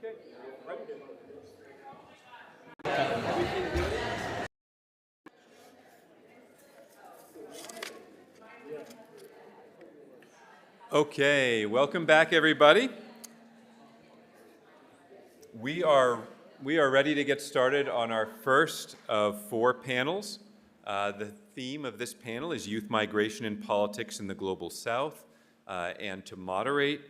Okay, right here. Okay, welcome back, everybody. We are ready to get started on our first of 4 panels. The theme of this panel is Youth Migration and Politics in the Global South. And to moderate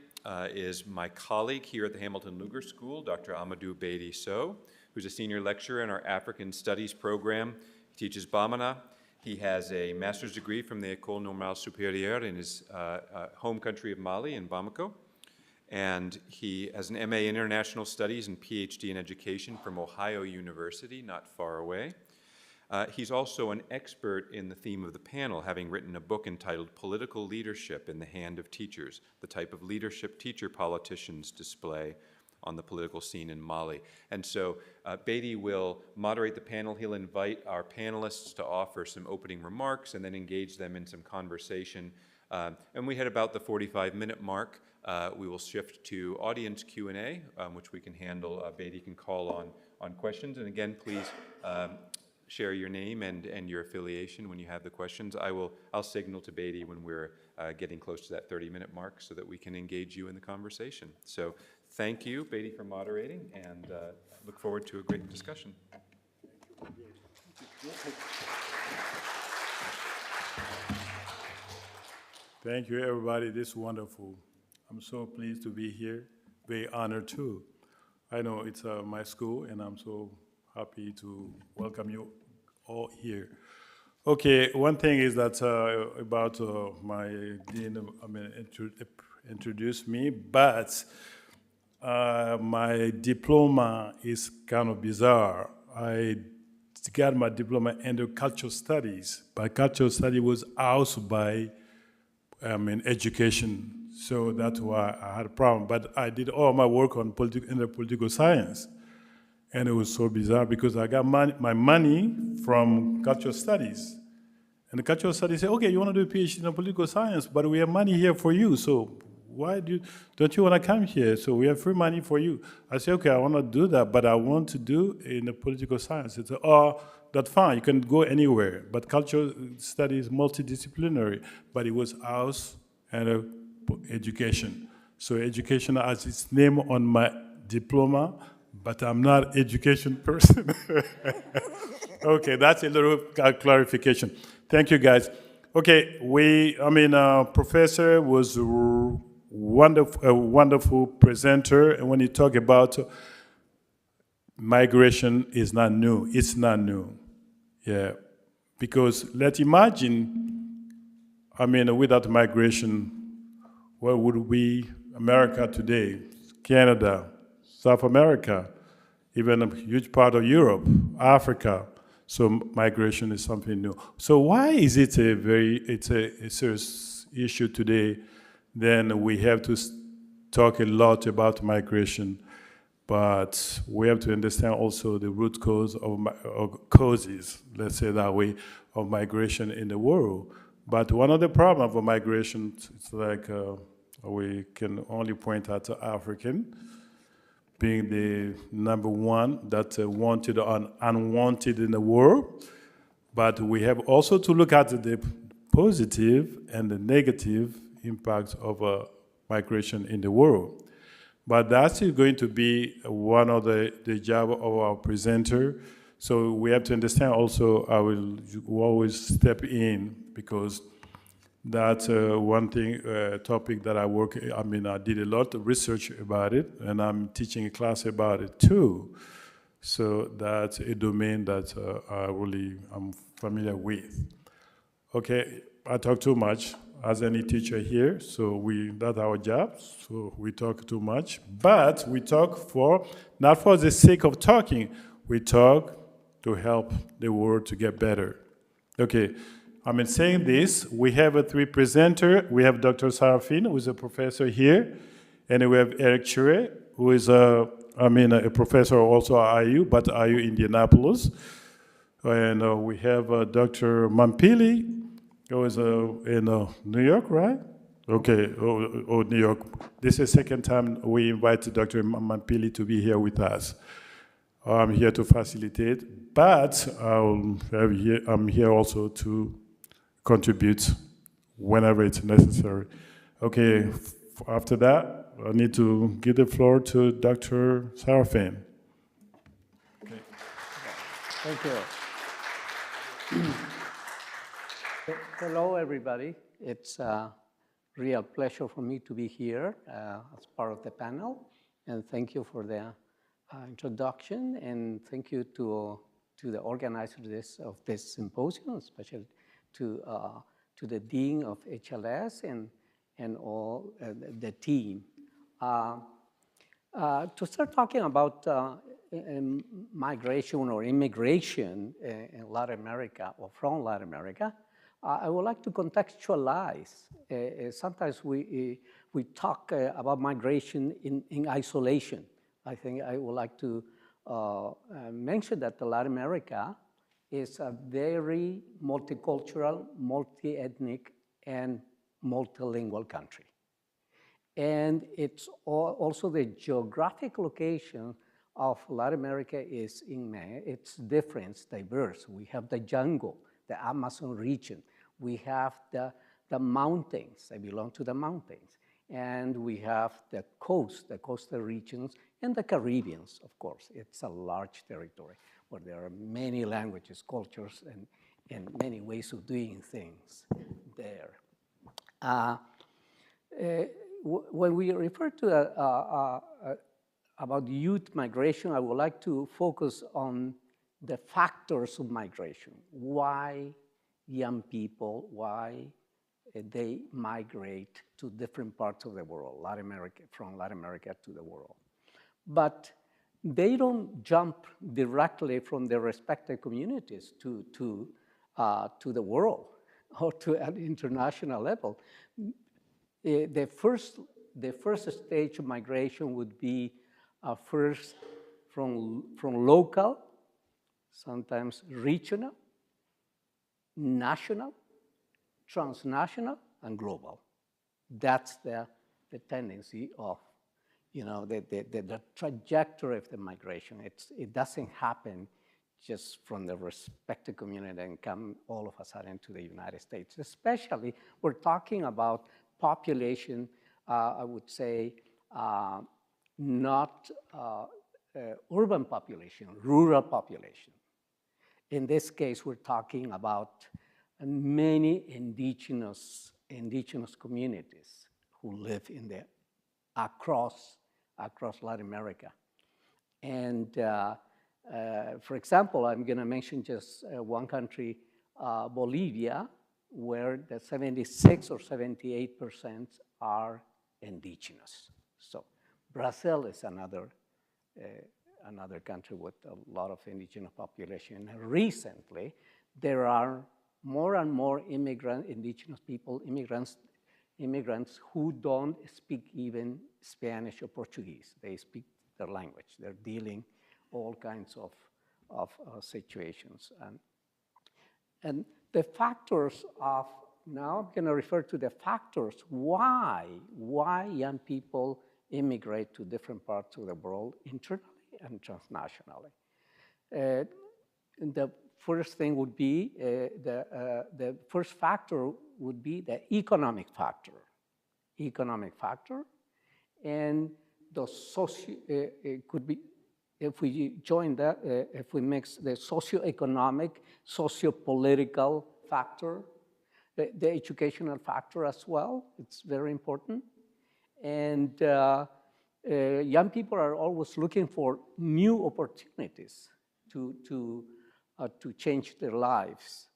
is my colleague here at the Hamilton Lugar School, Dr. Amadou Beatty Sow, who's a senior lecturer in our African Studies program. He teaches Bamana. He has a master's degree from the École Normale Supérieure in his home country of Mali in Bamako. And he has an MA in International Studies and PhD in Education from Ohio University, not far away. He's also an expert in the theme of the panel, having written a book entitled Political Leadership in the Hand of Teachers, the type of leadership teacher politicians display on the political scene in Mali. And so Beatty will moderate the panel. He'll invite our panelists to offer some opening remarks and then engage them in some conversation. And we hit about the 45-minute mark. We will shift to audience Q&A, which we can handle. Beatty can call on questions. And again, please share your name and your affiliation when you have the questions. I'll signal to Beatty when we're getting close to that 30-minute mark so that we can engage you in the conversation. So thank you, Beatty, for moderating, and look forward to a great discussion. Thank you, everybody. This is wonderful. I'm so pleased to be here. Very honored, too. I know it's my school, and I'm so happy to welcome you all here. Okay, one thing is that about my dean, introduced me, but my diploma is kind of bizarre. I got my diploma in cultural studies, but cultural study was housed by education. So that's why I had a problem. But I did all my work on political science. And it was so bizarre because I got my money from cultural studies. And the cultural studies said, okay, you want to do a PhD in political science, but we have money here for you. So why don't you want to come here? So we have free money for you. I said, okay, I want to do that, but I want to do in the political science. It's oh, that's fine, you can go anywhere. But cultural studies is multidisciplinary, but it was house and education. So education has its name on my diploma, but I'm not an education person. Okay, that's a little clarification. Thank you, guys. Okay, professor was a wonderful presenter, and when he talked about migration is not new. It's not new. Yeah, because let's imagine, without migration, where would be America today, Canada, South America, even a huge part of Europe, Africa. So migration is something new. So why is it it's a serious issue today? Then we have to talk a lot about migration, but we have to understand also the root cause causes, let's say that way, of migration in the world. But one of the problems of migration, it's like we can only point out to African, being the number one that's wanted or unwanted in the world. But we have also to look at the positive and the negative impacts of migration in the world. But that's going to be one of the job of our presenter. So we have to understand also, I will always step in because that's one thing, topic that I did a lot of research about it, and I'm teaching a class about it too. So that's a domain that I'm familiar with. Okay, I talk too much as any teacher here, so that's our job. So we talk too much, but we talk not for the sake of talking, we talk to help the world to get better. Okay. Saying this, we have 3 presenters. We have Dr. Sarafine, who is a professor here, and we have Eric Chure, who is a professor also at IU, but IU Indianapolis. And we have Dr. Mampili, who is in New York, right? Okay, New York. This is the second time we invite Dr. Mampili to be here with us. I'm here to facilitate, but I'm here also to contribute whenever it's necessary. Okay, after that, I need to give the floor to Dr. Sarafin. Okay. Thank you. Hello, everybody. It's a real pleasure for me to be here as part of the panel. And thank you for the introduction. And thank you to the organizers of this symposium, especially to the Dean of HLS and all the team. To start talking about migration or immigration in Latin America or from Latin America, I would like to contextualize. Sometimes we talk about migration in isolation. I think I would like to mention that Latin America is a very multicultural, multi-ethnic, and multilingual country. And it's also the geographic location of Latin America is it's different, it's diverse. We have the jungle, the Amazon region. We have the mountains, I belong to the mountains. And we have the coastal regions, and the Caribbeans, of course. It's a large territory where there are many languages, cultures, and many ways of doing things there. When we refer to about youth migration, I would like to focus on the factors of migration. Why young people, why they migrate to different parts of the world, from Latin America to the world. But they don't jump directly from their respective communities to the world or to an international level. The first stage of migration would be first from local, sometimes regional, national, transnational, and global. That's the tendency of, the trajectory of the migration. It doesn't happen just from the respective community and come all of a sudden to the United States. Especially, we're talking about population, I would say, not urban population, rural population. In this case, we're talking about many indigenous communities who live across Latin America. And for example, I'm going to mention just one country, Bolivia, where the 76 or 78% are indigenous. So Brazil is another country with a lot of indigenous population. And recently, there are more and more indigenous people, immigrants who don't speak even Spanish or Portuguese. They speak their language. They're dealing all kinds of situations. And the factors of, now I'm going to refer to the factors why young people immigrate to different parts of the world internally and transnationally. The first thing would be, the first factor would be the economic factor. And the it could be, if we join that, if we mix the socioeconomic, sociopolitical factor, the educational factor as well, it's very important. And young people are always looking for new opportunities to change their lives.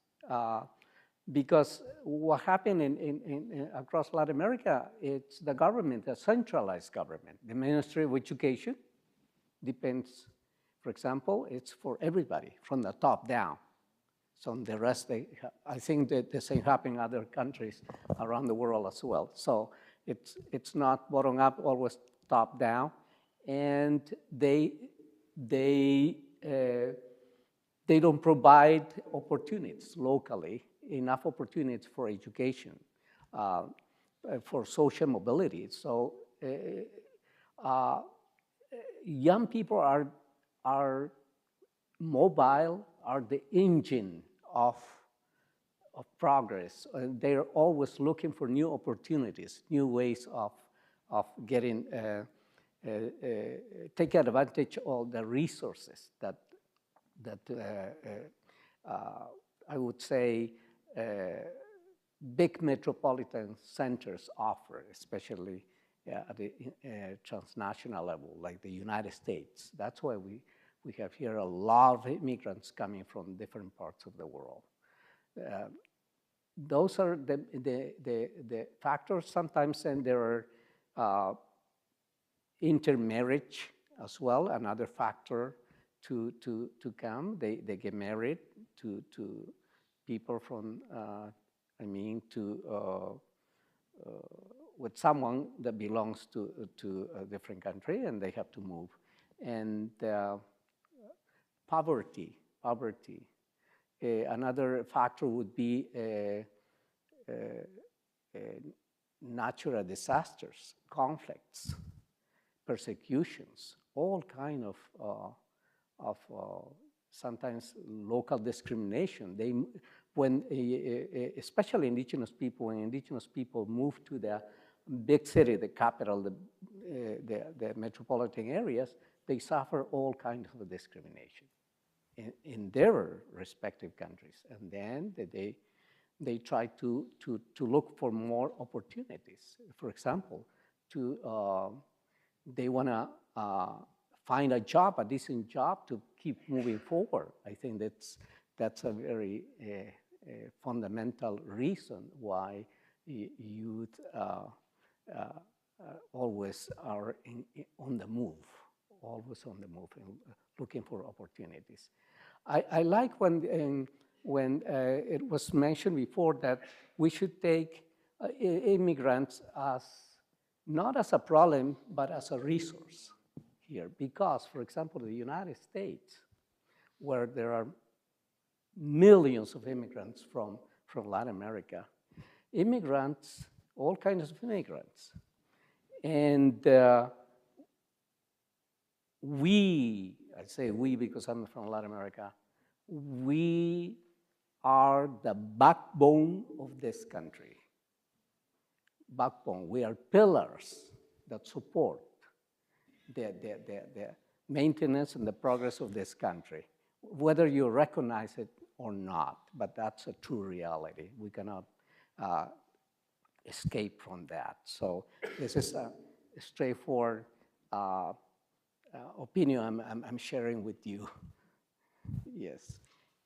Because what happened in across Latin America, it's the government, the centralized government. The Ministry of Education depends, for example, it's for everybody, from the top down. So the rest, I think that the same happens in other countries around the world as well. So it's not bottom up, always top down, and they don't provide opportunities locally, enough opportunities for education. for social mobility. So uh, young people are mobile, are the engine of progress. They're always looking for new opportunities, new ways of getting, take advantage of the resources that I would say big metropolitan centers offer, especially at the transnational level, like the United States. That's why we have here a lot of immigrants coming from different parts of the world. Those are the factors sometimes, and there are intermarriage as well, another factor to come. They get married to people from, with someone that belongs to a different country, and they have to move. And poverty. Another factor would be natural disasters, conflicts, persecutions, all kind of sometimes local discrimination. When especially indigenous people, when indigenous people move to the big city, the capital, the metropolitan areas, they suffer all kinds of discrimination in their respective countries, and then they try to look for more opportunities. For example, they want to find a job, a decent job, to keep moving forward. I think that's a very fundamental reason why youth always are on the move, and looking for opportunities. I like when it was mentioned before that we should take immigrants as not as a problem, but as a resource here. Because, for example, the United States, where there are millions of immigrants from Latin America, all kinds of immigrants. And I say we because I'm from Latin America, we are the backbone of this country. Backbone. We are pillars that support the maintenance and the progress of this country, whether you recognize it or not, but that's a true reality. We cannot escape from that. So this is a straightforward opinion I'm sharing with you. Yes.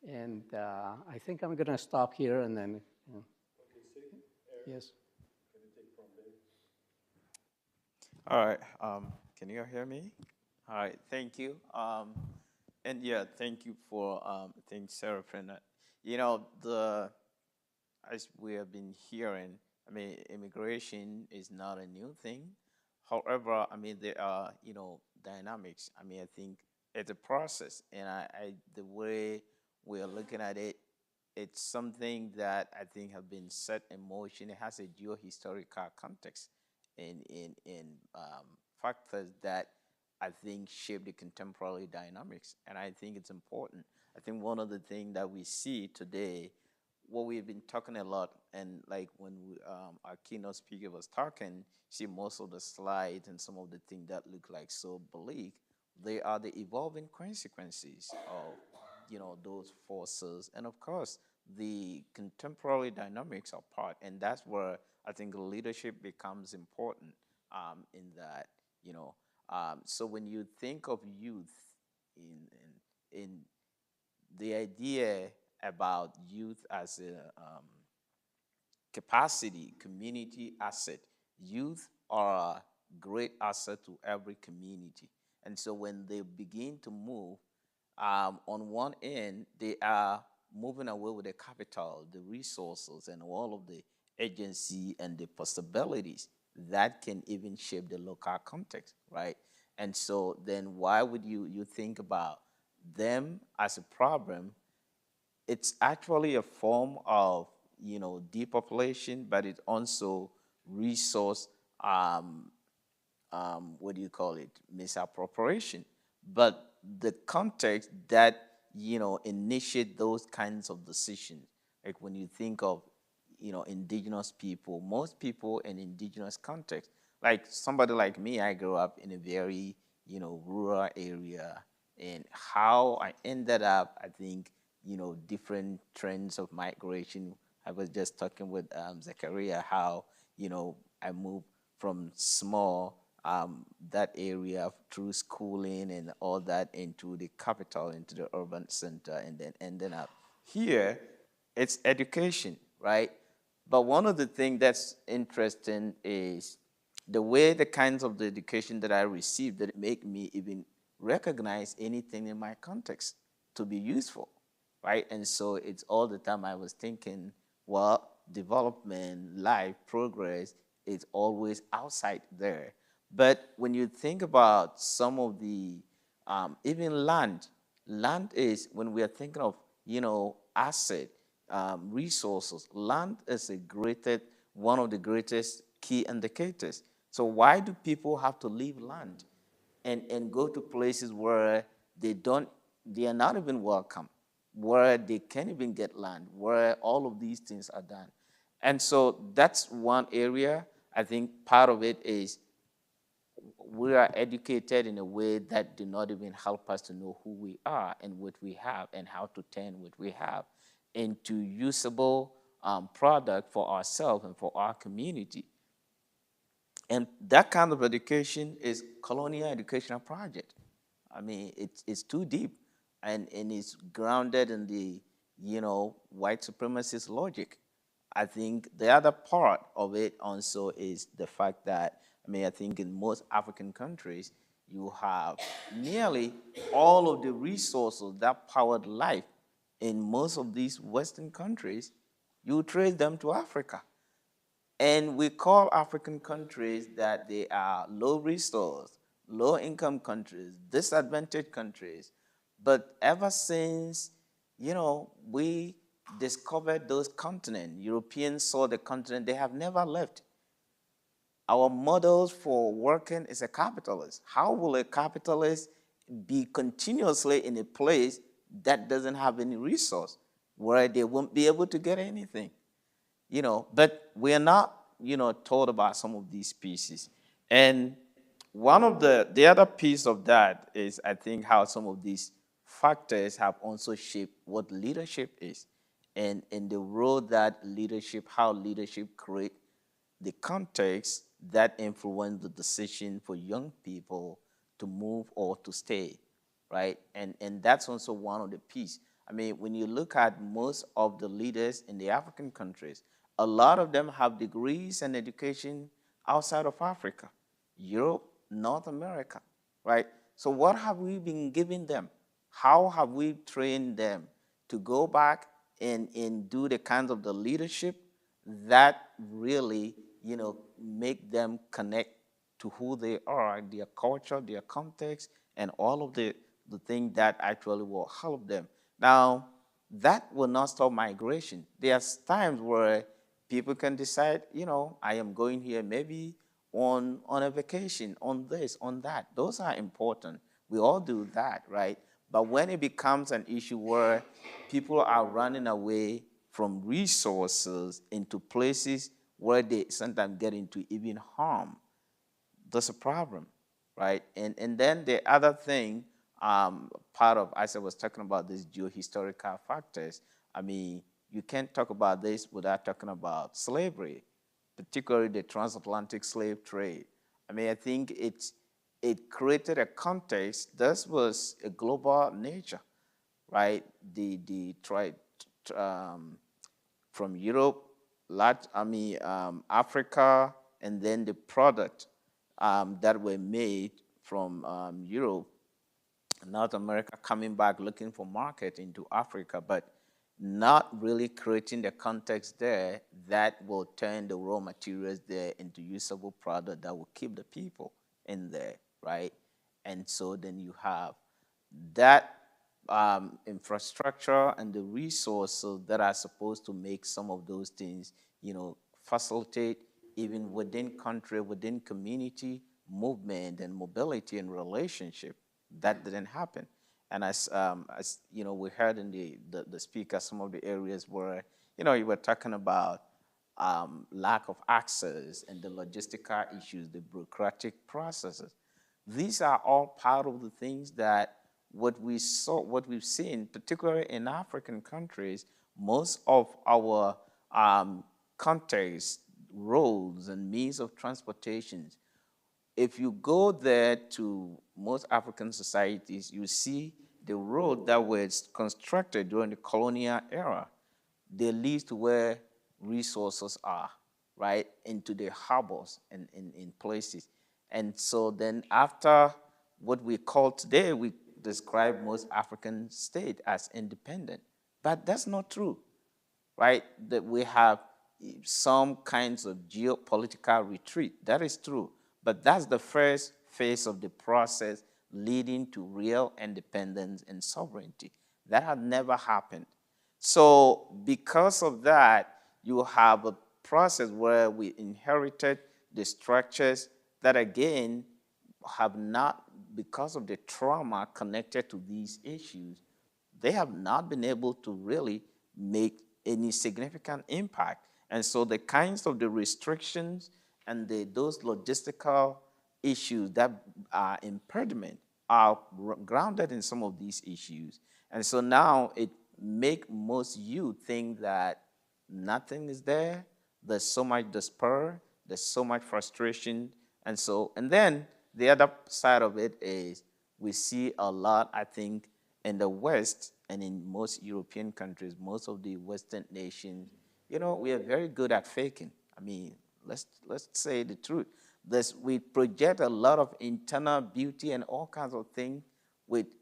And I think I'm going to stop here and then. Yes. All right. Can you hear me? All right. Thank you. And yeah, thank you for thanks, Sarah. You know, as we have been hearing, I mean, immigration is not a new thing. However, I mean, there are dynamics. I mean, I think it's a process, and the way we are looking at it, it's something that I think have been set in motion. It has a geohistorical context in factors that I think shape the contemporary dynamics, and I think it's important. I think one of the things that we see today, what we've been talking a lot, and like when our keynote speaker was talking, see most of the slides and some of the things that look like so bleak, they are the evolving consequences of those forces, and of course the contemporary dynamics are part, and that's where I think leadership becomes important in that. So when you think of youth in the idea about youth as a capacity, community asset, youth are a great asset to every community. And so when they begin to move, on one end, they are moving away with the capital, the resources, and all of the agency and the possibilities that can even shape the local context, right? And so then why would you think about them as a problem? It's actually a form of depopulation, but it also resource, what do you call it, misappropriation, but the context that, initiate those kinds of decisions. Like when you think of, indigenous people, most people in indigenous context, like somebody like me, I grew up in a very, rural area, and how I ended up, I think, different trends of migration. I was just talking with Zachariah how, I moved from small, that area through schooling and all that into the capital, into the urban center, and then ending up here. It's education, right? But one of the things that's interesting is the way the kinds of the education that I received that make me even recognize anything in my context to be useful, right? And so it's all the time I was thinking, well, development, life, progress is always outside there. But when you think about some of the, even land is, when we are thinking of, asset, resources, land is one of the greatest key indicators. So why do people have to leave land and go to places where they are not even welcome, where they can't even get land, where all of these things are done? And so that's one area. I think part of it is we are educated in a way that do not even help us to know who we are and what we have and how to turn what we have into usable product for ourselves and for our community. And that kind of education is colonial educational project. I mean, it's too deep, and it's grounded in the, white supremacist logic. I think the other part of it also is the fact that, I mean, I think in most African countries, you have nearly all of the resources that powered life in most of these Western countries, you trace them to Africa. And we call African countries that they are low resource, low income countries, disadvantaged countries. But ever since, we discovered those continents, Europeans saw the continent, they have never left. Our models for working is a capitalist. How will a capitalist be continuously in a place that doesn't have any resource, where they won't be able to get anything? But we're not, told about some of these pieces. And one of the other piece of that is, I think, how some of these factors have also shaped what leadership is, and the role that leadership, how leadership create the context that influence the decision for young people to move or to stay, right? And that's also one of the piece. I mean, when you look at most of the leaders in the African countries, a lot of them have degrees and education outside of Africa, Europe, North America, right? So what have we been giving them? How have we trained them to go back and do the kinds of the leadership that really, make them connect to who they are, their culture, their context, and all of the things that actually will help them. Now, that will not stop migration. There's times where people can decide, I am going here maybe on a vacation, on this, on that. Those are important. We all do that, right? But when it becomes an issue where people are running away from resources into places where they sometimes get into even harm, that's a problem, right? And then the other thing, part of, as I was talking about these geohistorical factors, I mean, you can't talk about this without talking about slavery, particularly the transatlantic slave trade. I mean, I think it created a context. This was a global nature, right? The trade from Europe, Africa, and then the product that were made from Europe, North America, coming back looking for market into Africa, but not really creating the context there that will turn the raw materials there into usable product that will keep the people in there, right? And so then you have that infrastructure and the resources that are supposed to make some of those things, facilitate even within country, within community movement and mobility and relationship. That didn't happen. And as you know, we heard in the speaker some of the areas where, you know, you were talking about lack of access and the logistical issues, the bureaucratic processes. These are all part of the things that what we've seen, particularly in African countries, most of our context, roads and means of transportation, if you go there to most African societies, you see the road that was constructed during the colonial era. They lead to where resources are, right? Into the harbors and in places. And so then after what we call today, we describe most African state as independent. But that's not true, right? That we have some kinds of geopolitical retreat. That is true. But that's the first phase of the process leading to real independence and sovereignty. That had never happened. So because of that, you have a process where we inherited the structures that again have not, because of the trauma connected to these issues, they have not been able to really make any significant impact. And so the kinds of the restrictions and those logistical issues that are impediment are grounded in some of these issues. And so now it make most youth think that nothing is there, there's so much despair, there's so much frustration. And then the other side of it is we see a lot, I think, in the West and in most European countries, most of the Western nations, you know, we are very good at faking. I mean, let's say the truth. We project a lot of internal beauty and all kinds of things,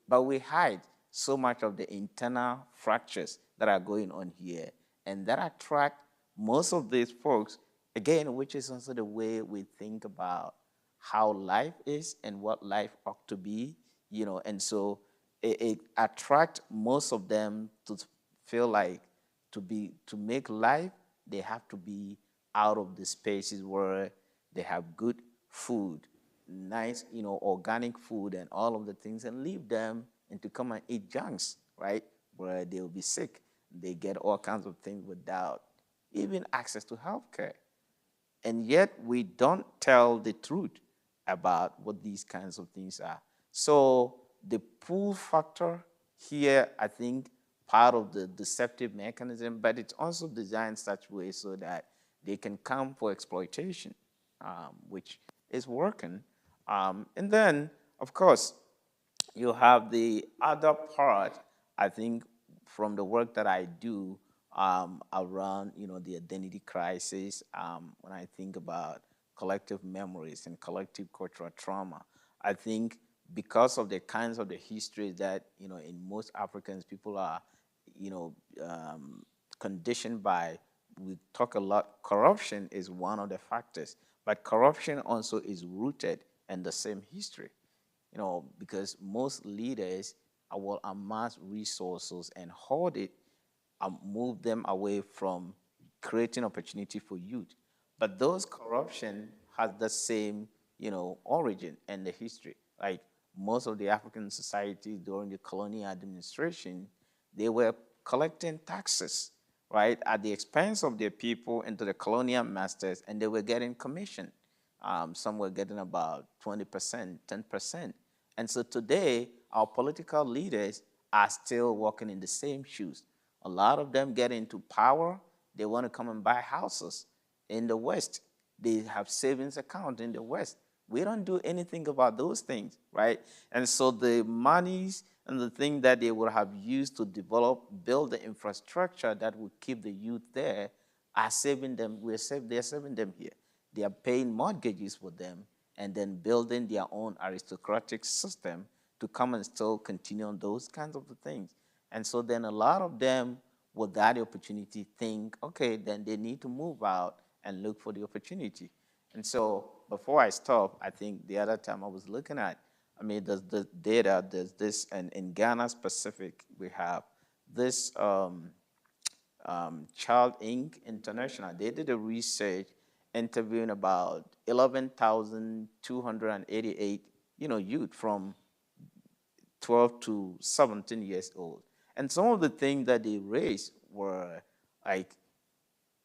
but we hide so much of the internal fractures that are going on here. And that attract most of these folks, again, which is also the way we think about how life is and what life ought to be, you know, and so it attracts most of them to feel like to make life, they have to be out of the spaces where they have good food, nice, you know, organic food and all of the things, and leave them and to come and eat junks, right? Where they'll be sick. They get all kinds of things without even access to healthcare. And yet we don't tell the truth about what these kinds of things are. So the pull factor here, I think, part of the deceptive mechanism, but it's also designed such a way so that they can come for exploitation, which is working. And then, of course, you have the other part, I think, from the work that I do around, you know, the identity crisis. When I think about collective memories and collective cultural trauma, I think because of the kinds of the history that, you know, in most Africans, people are, you know, conditioned by, we talk a lot, corruption is one of the factors, but corruption also is rooted in the same history, you know, because most leaders will amass resources and hoard it and move them away from creating opportunity for youth. But those corruption has the same, you know, origin and the history. Like most of the African societies during the colonial administration, they were collecting taxes, right, at the expense of their people into the colonial masters, and they were getting commission. Some were getting about 20%, 10%. And so today, our political leaders are still walking in the same shoes. A lot of them get into power. They want to come and buy houses in the West. They have savings account in the West. We don't do anything about those things, right? And so the monies and the thing that they would have used to build the infrastructure that would keep the youth there are saving them. They're saving them here. They are paying mortgages for them and then building their own aristocratic system to come and still continue on those kinds of things. And so then a lot of them, with that opportunity, think, okay, then they need to move out and look for the opportunity. And so before I stop, I think the other time I was looking at, I mean, there's the data, there's this, and in Ghana specific, we have this Child Inc. International. They did a research, interviewing about 11,288, youth from 12 to 17 years old. And some of the things that they raised were like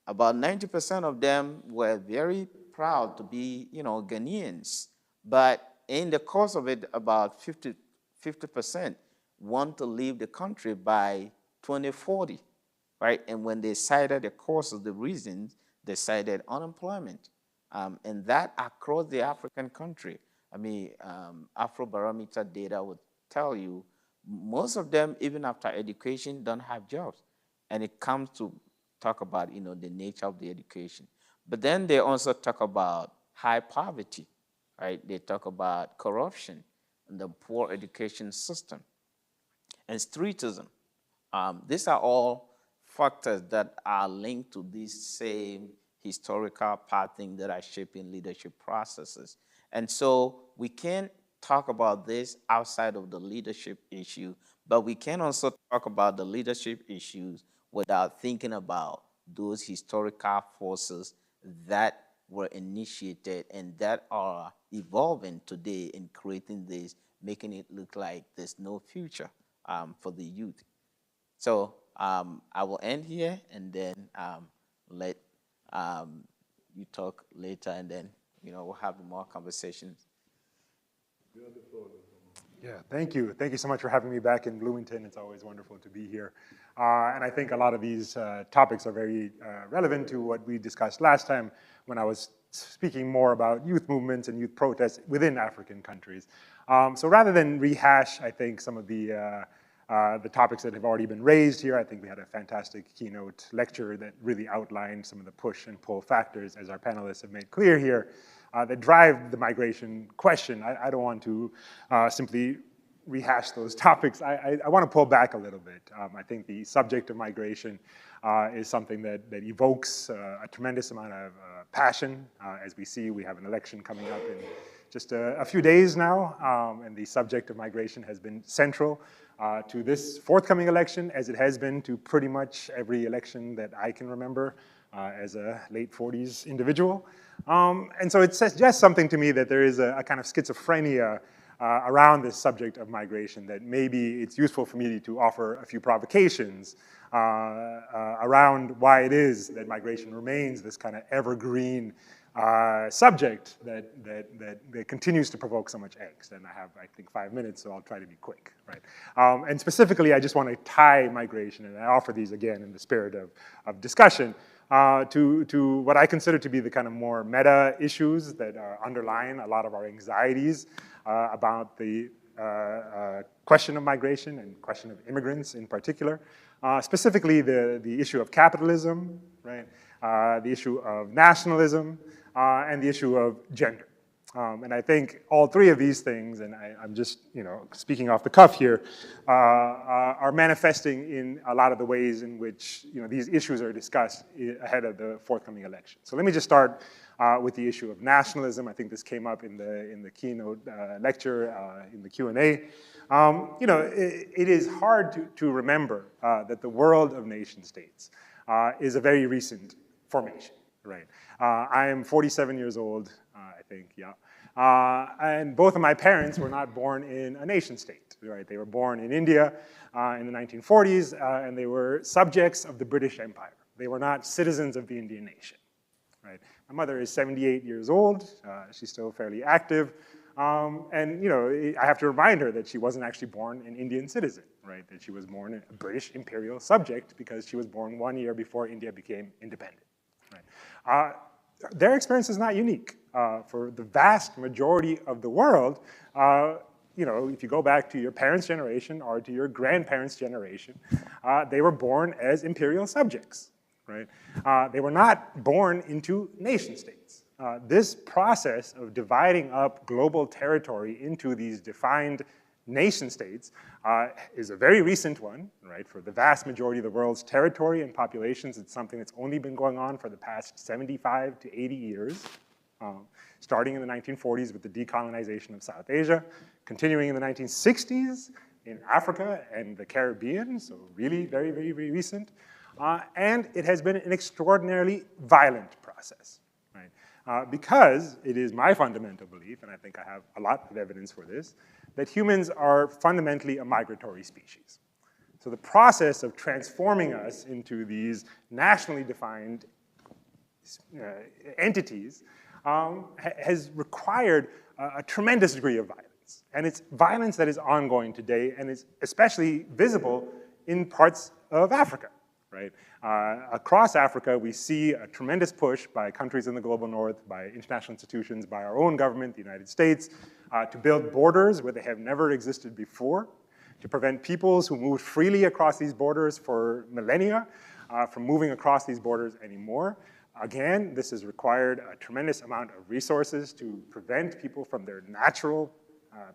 about 90% of them were very proud to be, Ghanaians. But in the course of it, about 50% want to leave the country by 2040, right? And when they cited the cause of the reasons, they cited unemployment. And that across the African country. I mean, Afrobarometer data would tell you most of them, even after education, don't have jobs. And it comes to talk about, the nature of the education. But then they also talk about high poverty, right? They talk about corruption and the poor education system and streetism. These are all factors that are linked to these same historical patterns that are shaping leadership processes. And so we can't talk about this outside of the leadership issue, but we can also talk about the leadership issues without thinking about those historical forces that were initiated and that are evolving today in creating this, making it look like there's no future for the youth. So I will end here and then let you talk later, and then we'll have more conversations. Yeah, thank you. Thank you so much for having me back in Bloomington. It's always wonderful to be here. And I think a lot of these topics are very relevant to what we discussed last time when I was speaking more about youth movements and youth protests within African countries. So rather than rehash, I think, some of the topics that have already been raised here, I think we had a fantastic keynote lecture that really outlined some of the push and pull factors, as our panelists have made clear here, that drive the migration question. I don't want to simply rehash those topics. I want to pull back a little bit. I think the subject of migration is something that evokes a tremendous amount of passion. As we see, we have an election coming up in just a few days now, and the subject of migration has been central to this forthcoming election, as it has been to pretty much every election that I can remember as a late 40s individual. And so it suggests something to me that there is a kind of schizophrenia around this subject of migration, that maybe it's useful for me to offer a few provocations around why it is that migration remains this kind of evergreen subject that continues to provoke so much angst. And I have, I think, 5 minutes, so I'll try to be quick, right? And specifically, I just want to tie migration, and I offer these again in the spirit of discussion, to what I consider to be the kind of more meta issues that underline a lot of our anxieties about the question of migration and question of immigrants in particular. Specifically, the issue of capitalism, right? The issue of nationalism, and the issue of gender. And I think all three of these things, and I'm just speaking off the cuff here, are manifesting in a lot of the ways in which these issues are discussed ahead of the forthcoming election. So let me just start with the issue of nationalism. I think this came up in the keynote lecture, in the Q&A. It is hard to remember that the world of nation states is a very recent formation, right? I am 47 years old, I think, yeah. And both of my parents were not born in a nation state, right? They were born in India in the 1940s, and they were subjects of the British Empire. They were not citizens of the Indian nation, right? My mother is 78 years old. She's still fairly active. And I have to remind her that she wasn't actually born an Indian citizen, right? That she was born a British imperial subject because she was born 1 year before India became independent, right? Their experience is not unique. For the vast majority of the world, if you go back to your parents' generation or to your grandparents' generation, they were born as imperial subjects, right? They were not born into nation states. This process of dividing up global territory into these defined nation states is a very recent one, right? For the vast majority of the world's territory and populations, it's something that's only been going on for the past 75 to 80 years, starting in the 1940s with the decolonization of South Asia, continuing in the 1960s in Africa and the Caribbean, so really very, very, very recent. And it has been an extraordinarily violent process, right? because it is my fundamental belief, and I think I have a lot of evidence for this, that humans are fundamentally a migratory species. So the process of transforming us into these nationally defined entities has required a tremendous degree of violence. And it's violence that is ongoing today and is especially visible in parts of Africa, right? Across Africa, we see a tremendous push by countries in the global north, by international institutions, by our own government, the United States, to build borders where they have never existed before, to prevent peoples who moved freely across these borders for millennia from moving across these borders anymore. Again, this has required a tremendous amount of resources to prevent people from their natural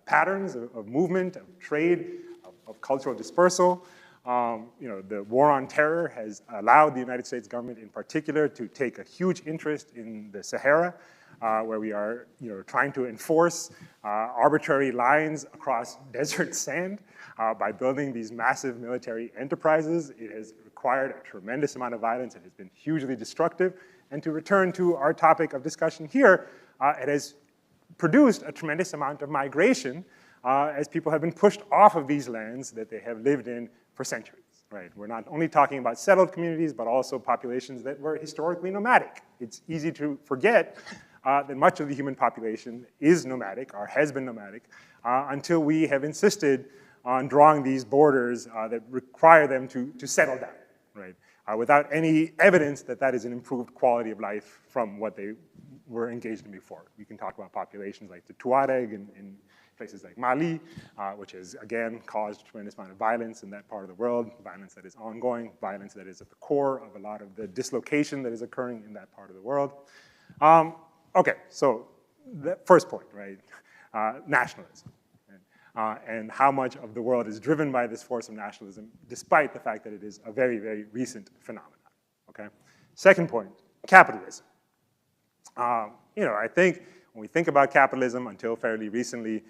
patterns of movement, of trade, of cultural dispersal. The war on terror has allowed the United States government in particular to take a huge interest in the Sahara, where we are trying to enforce arbitrary lines across desert sand by building these massive military enterprises. It has required a tremendous amount of violence. It has been hugely destructive. And to return to our topic of discussion here, it has produced a tremendous amount of migration as people have been pushed off of these lands that they have lived in for centuries, right? We're not only talking about settled communities, but also populations that were historically nomadic. It's easy to forget that much of the human population is nomadic, or has been nomadic, until we have insisted on drawing these borders that require them to settle down, right? Without any evidence that that is an improved quality of life from what they were engaged in before. We can talk about populations like the Tuareg in places like Mali, which has, again, caused a tremendous amount of violence in that part of the world, violence that is ongoing, violence that is at the core of a lot of the dislocation that is occurring in that part of the world. Okay, so the first point, right? Nationalism. And how much of the world is driven by this force of nationalism, despite the fact that it is a very, very recent phenomenon, okay? Second point, capitalism. I think when we think about capitalism, until fairly recently,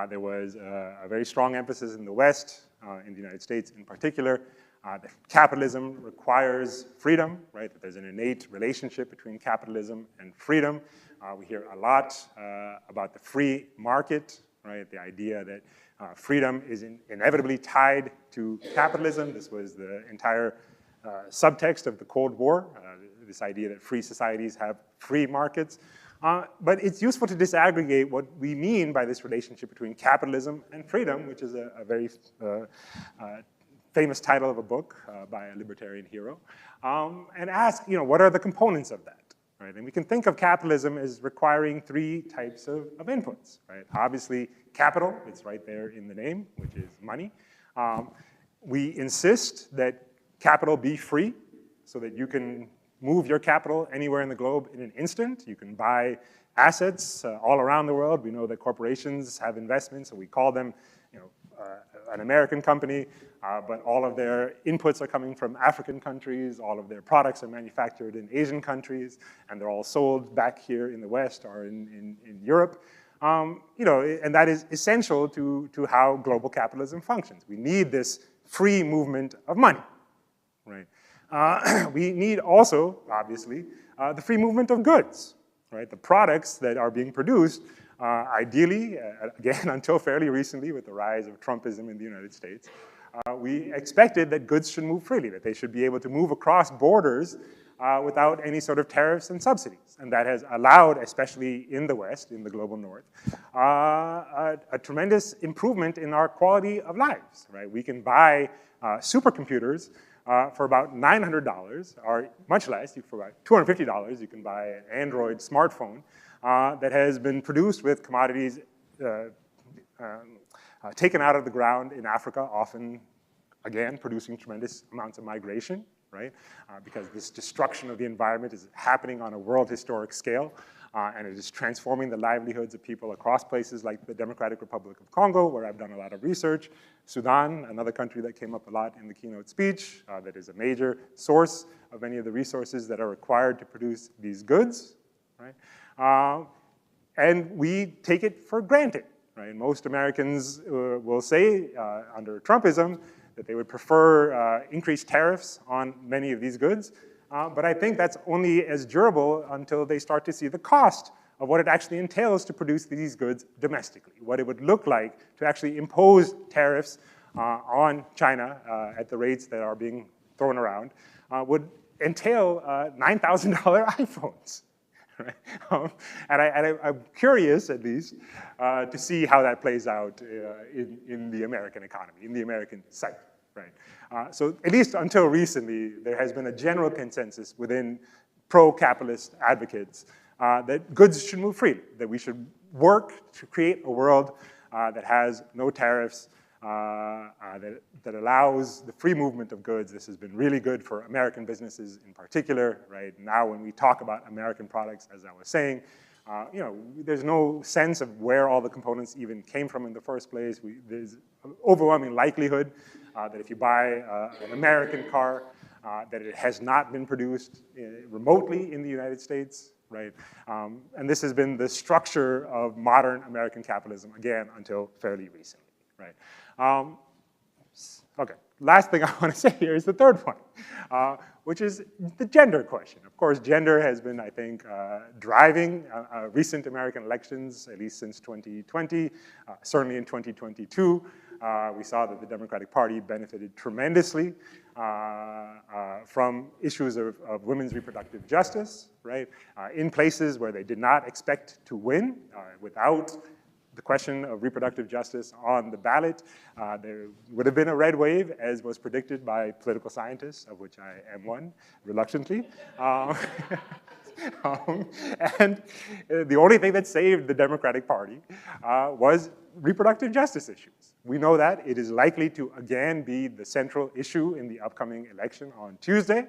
there was a very strong emphasis in the West, in the United States in particular, that capitalism requires freedom, right? That there's an innate relationship between capitalism and freedom. We hear a lot about the free market, right? The idea that freedom is inevitably tied to capitalism. This was the entire subtext of the Cold War, this idea that free societies have free markets. But it's useful to disaggregate what we mean by this relationship between capitalism and freedom, which is a very famous title of a book by a libertarian hero, and ask, what are the components of that? Right? And we can think of capitalism as requiring three types of inputs, right? Obviously, capital, it's right there in the name, which is money. We insist that capital be free so that you can move your capital anywhere in the globe in an instant. You can buy assets all around the world. We know that corporations have investments, so we call them an American company, but all of their inputs are coming from African countries, all of their products are manufactured in Asian countries, and they're all sold back here in the West or in Europe. And that is essential to how global capitalism functions. We need this free movement of money, right? We need also, obviously, the free movement of goods, right? The products that are being produced, ideally, again, until fairly recently with the rise of Trumpism in the United States, we expected that goods should move freely, that they should be able to move across borders without any sort of tariffs and subsidies. And that has allowed, especially in the West, in the global North, a tremendous improvement in our quality of lives, right? We can buy supercomputers for about $900, or much less, for about $250, you can buy an Android smartphone that has been produced with commodities taken out of the ground in Africa, often, again, producing tremendous amounts of migration, right? Because this destruction of the environment is happening on a world historic scale, and it is transforming the livelihoods of people across places like the Democratic Republic of Congo, where I've done a lot of research, Sudan, another country that came up a lot in the keynote speech, that is a major source of many of the resources that are required to produce these goods, right? And we take it for granted, right? Most Americans will say, under Trumpism, that they would prefer increased tariffs on many of these goods. But I think that's only as durable until they start to see the cost of what it actually entails to produce these goods domestically, what it would look like to actually impose tariffs on China at the rates that are being thrown around, would entail $9,000 iPhones. Right? And I'm curious, at least, to see how that plays out in the American economy, in the American sector. Right? So at least until recently, there has been a general consensus within pro-capitalist advocates that goods should move freely, that we should work to create a world that has no tariffs, that allows the free movement of goods. This has been really good for American businesses in particular, right? Now when we talk about American products, as I was saying, you know, there's no sense of where all the components even came from in the first place. There's an overwhelming likelihood that if you buy an American car, that it has not been produced remotely in the United States, right? And this has been the structure of modern American capitalism, again, until fairly recently, right? Okay, last thing I want to say here is the third one, which is the gender question. Of course, gender has been, I think, driving recent American elections, at least since 2020, certainly in 2022. We saw that the Democratic Party benefited tremendously from issues of women's reproductive justice, right? In places where they did not expect to win, without the question of reproductive justice on the ballot, there would have been a red wave, as was predicted by political scientists, of which I am one, reluctantly. And the only thing that saved the Democratic Party was reproductive justice issues. We know that it is likely to again be the central issue in the upcoming election on Tuesday,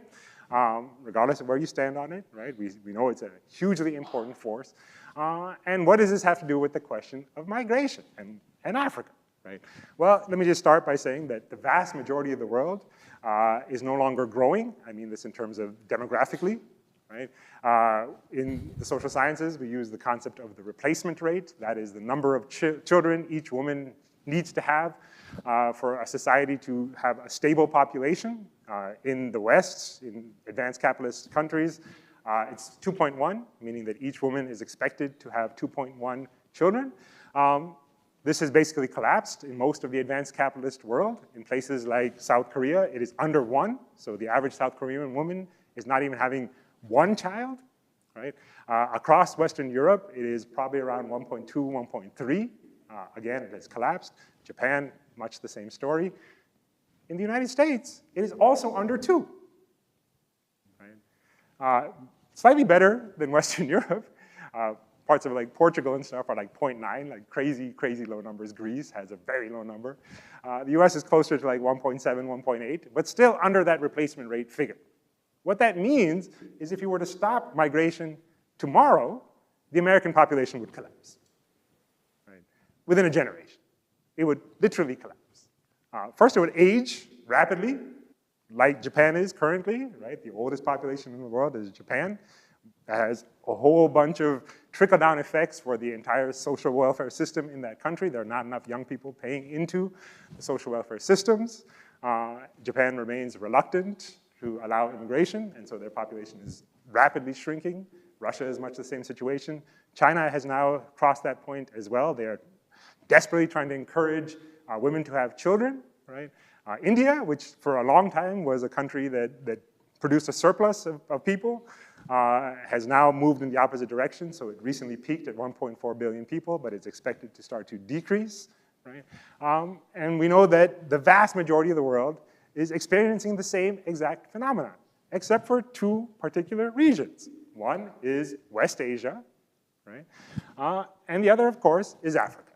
regardless of where you stand on it, right? We know it's a hugely important force. And what does this have to do with the question of migration and Africa, right? Well, let me just start by saying that the vast majority of the world is no longer growing. I mean this in terms of demographically, right? In the social sciences, we use the concept of the replacement rate. That is the number of children each woman needs to have for a society to have a stable population. In the West, in advanced capitalist countries, it's 2.1, meaning that each woman is expected to have 2.1 children. This has basically collapsed in most of the advanced capitalist world. In places like South Korea, it is under 1. So the average South Korean woman is not even having 1 child, right? Across Western Europe, it is probably around 1.2, 1.3. Again, it has collapsed. Japan, much the same story. In the United States, it is also under 2. Right? Slightly better than Western Europe. Parts of like Portugal and stuff are like 0.9, like crazy, crazy low numbers. Greece has a very low number. The US is closer to like 1.7, 1.8, but still under that replacement rate figure. What that means is if you were to stop migration tomorrow, the American population would collapse, right? Within a generation. It would literally collapse. First, it would age rapidly, like Japan is currently, right? The oldest population in the world is Japan. That has a whole bunch of trickle-down effects for the entire social welfare system in that country. There are not enough young people paying into the social welfare systems. Japan remains reluctant to allow immigration, and so their population is rapidly shrinking. Russia is much the same situation. China has now crossed that point as well. They are desperately trying to encourage women to have children, right? India, which for a long time was a country that produced a surplus of people, has now moved in the opposite direction. So it recently peaked at 1.4 billion people, but it's expected to start to decrease, right? And we know that the vast majority of the world is experiencing the same exact phenomenon, except for 2 particular regions. One is West Asia, right? And the other, of course, is Africa.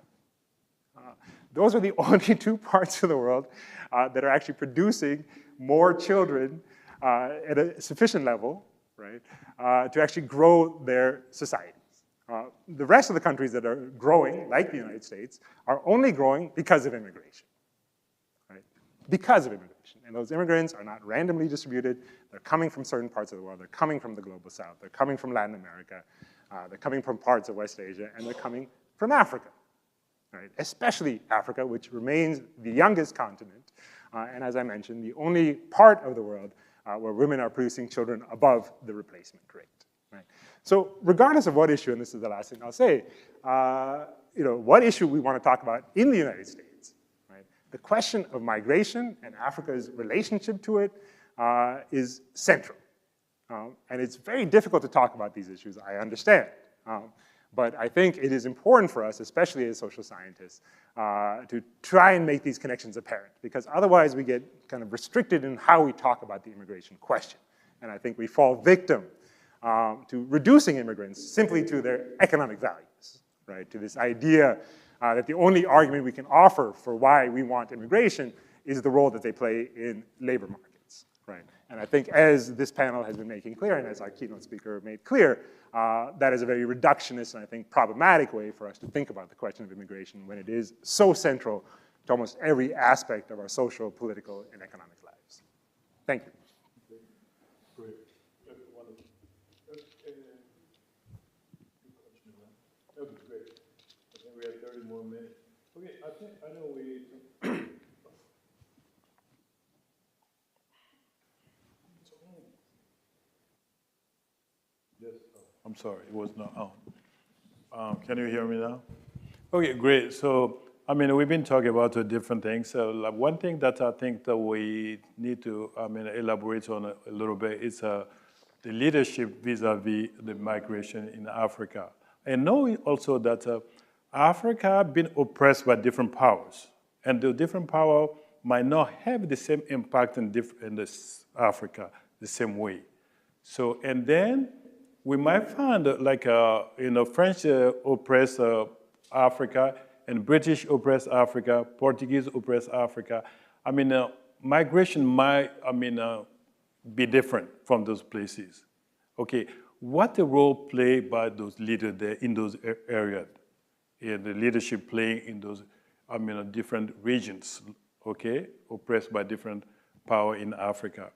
Those are the only 2 parts of the world that are actually producing more children at a sufficient level, right, to actually grow their societies. The rest of the countries that are growing, like the United States, are only growing because of immigration, right? Because of immigration. And those immigrants are not randomly distributed. They're coming from certain parts of the world. They're coming from the global south. They're coming from Latin America. They're coming from parts of West Asia. And they're coming from Africa, right? Especially Africa, which remains the youngest continent. And as I mentioned, the only part of the world where women are producing children above the replacement rate. Right? So regardless of what issue, and this is the last thing I'll say, what issue we want to talk about in the United States, right? The question of migration and Africa's relationship to it is central. And it's very difficult to talk about these issues, I understand. But I think it is important for us, especially as social scientists, to try and make these connections apparent, because otherwise we get kind of restricted in how we talk about the immigration question. And I think we fall victim to reducing immigrants simply to their economic values, right? To this idea that the only argument we can offer for why we want immigration is the role that they play in labor markets, right? And I think as this panel has been making clear, and as our keynote speaker made clear, that is a very reductionist and I think problematic way for us to think about the question of immigration when it is so central to almost every aspect of our social, political, and economic lives. Thank you. Great. That was great. I think we have 30 more minutes. Okay, I know we. Yes, I'm sorry, it was not on. Can you hear me now? Okay, great. So, I mean, we've been talking about different things. So, like, one thing that I think that we need to, elaborate on a little bit is the leadership vis-a-vis the migration in Africa. And know also that Africa has been oppressed by different powers, and the different power might not have the same impact in this Africa the same way. So, and then we might find French oppressed Africa, and British oppressed Africa, Portuguese oppressed Africa. I mean, migration might, be different from those places. Okay, what the role played by those leaders there in those areas, the leadership playing in those, different regions, okay, oppressed by different power in Africa.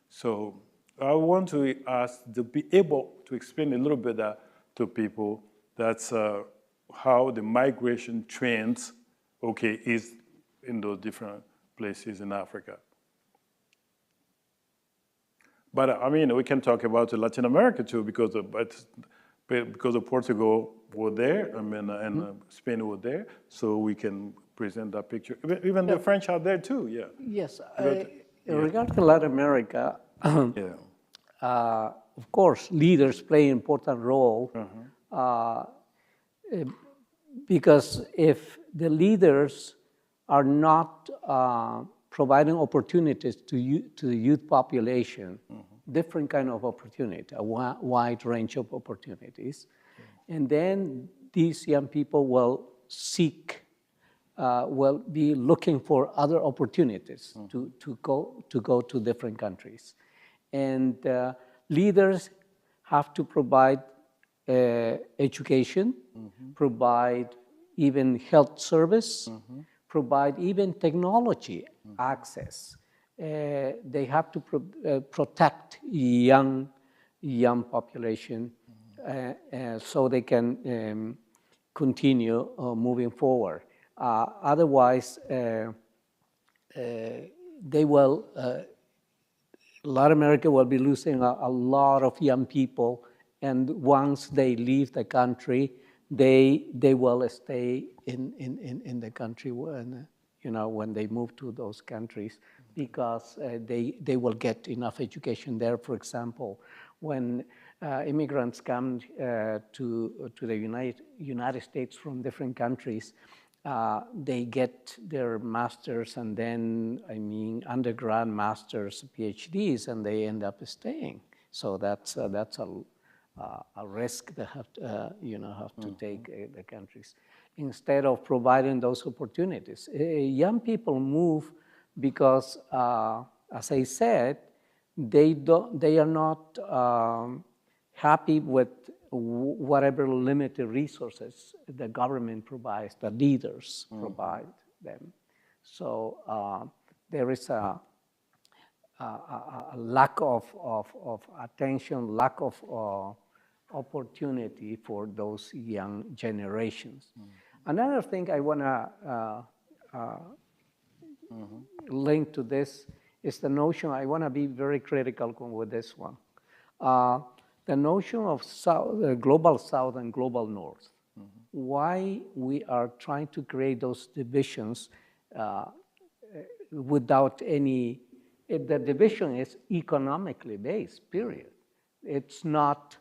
So I want to ask to be able to explain a little bit that to people. That's how the migration trends, okay, is in those different places in Africa. But we can talk about Latin America too, because of Portugal were there, and Spain were there, so we can present that picture. Even the French are there too, yeah. Yes, regarding Latin America, of course, leaders play an important role because if the leaders are not providing opportunities to the youth population, different kind of opportunity, a wide range of opportunities, and then these young people will seek, will be looking for other opportunities to go to different countries. And leaders have to provide education, provide even health service, provide even technology access. They have to protect young population so they can continue moving forward. Otherwise, they will. Latin America will be losing a lot of young people, and once they leave the country, they will stay in the country when when they move to those countries, because they will get enough education there. For example, when immigrants come to the United States from different countries, they get their masters and then, undergrad, masters, PhDs, and they end up staying. So that's a risk they have to take the countries. Instead of providing those opportunities, young people move because, as I said, they are not happy with whatever limited resources the government provides, the leaders provide them. So there is a lack of attention, lack of opportunity for those young generations. Another thing I want to link to this is the notion, I want to be very critical with this one, the notion of global South and global North. Why we are trying to create those divisions without any, the division is economically based, period. It's not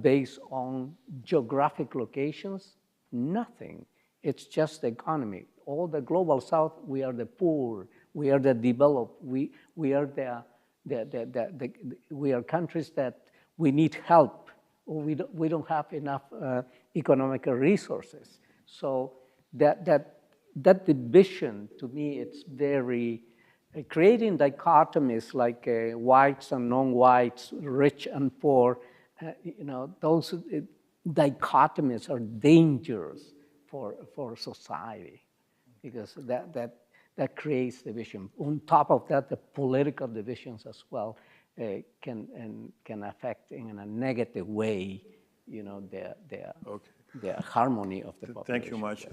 based on geographic locations, nothing. It's just the economy. All the global South, we are the poor, we are the developed, we are we are countries that we need help. We don't have enough economic resources. So that division, to me, it's very, creating dichotomies like whites and non-whites, rich and poor, those dichotomies are dangerous for society, because that creates division. On top of that, the political divisions as well can affect in a negative way, the harmony of the population. Thank you much.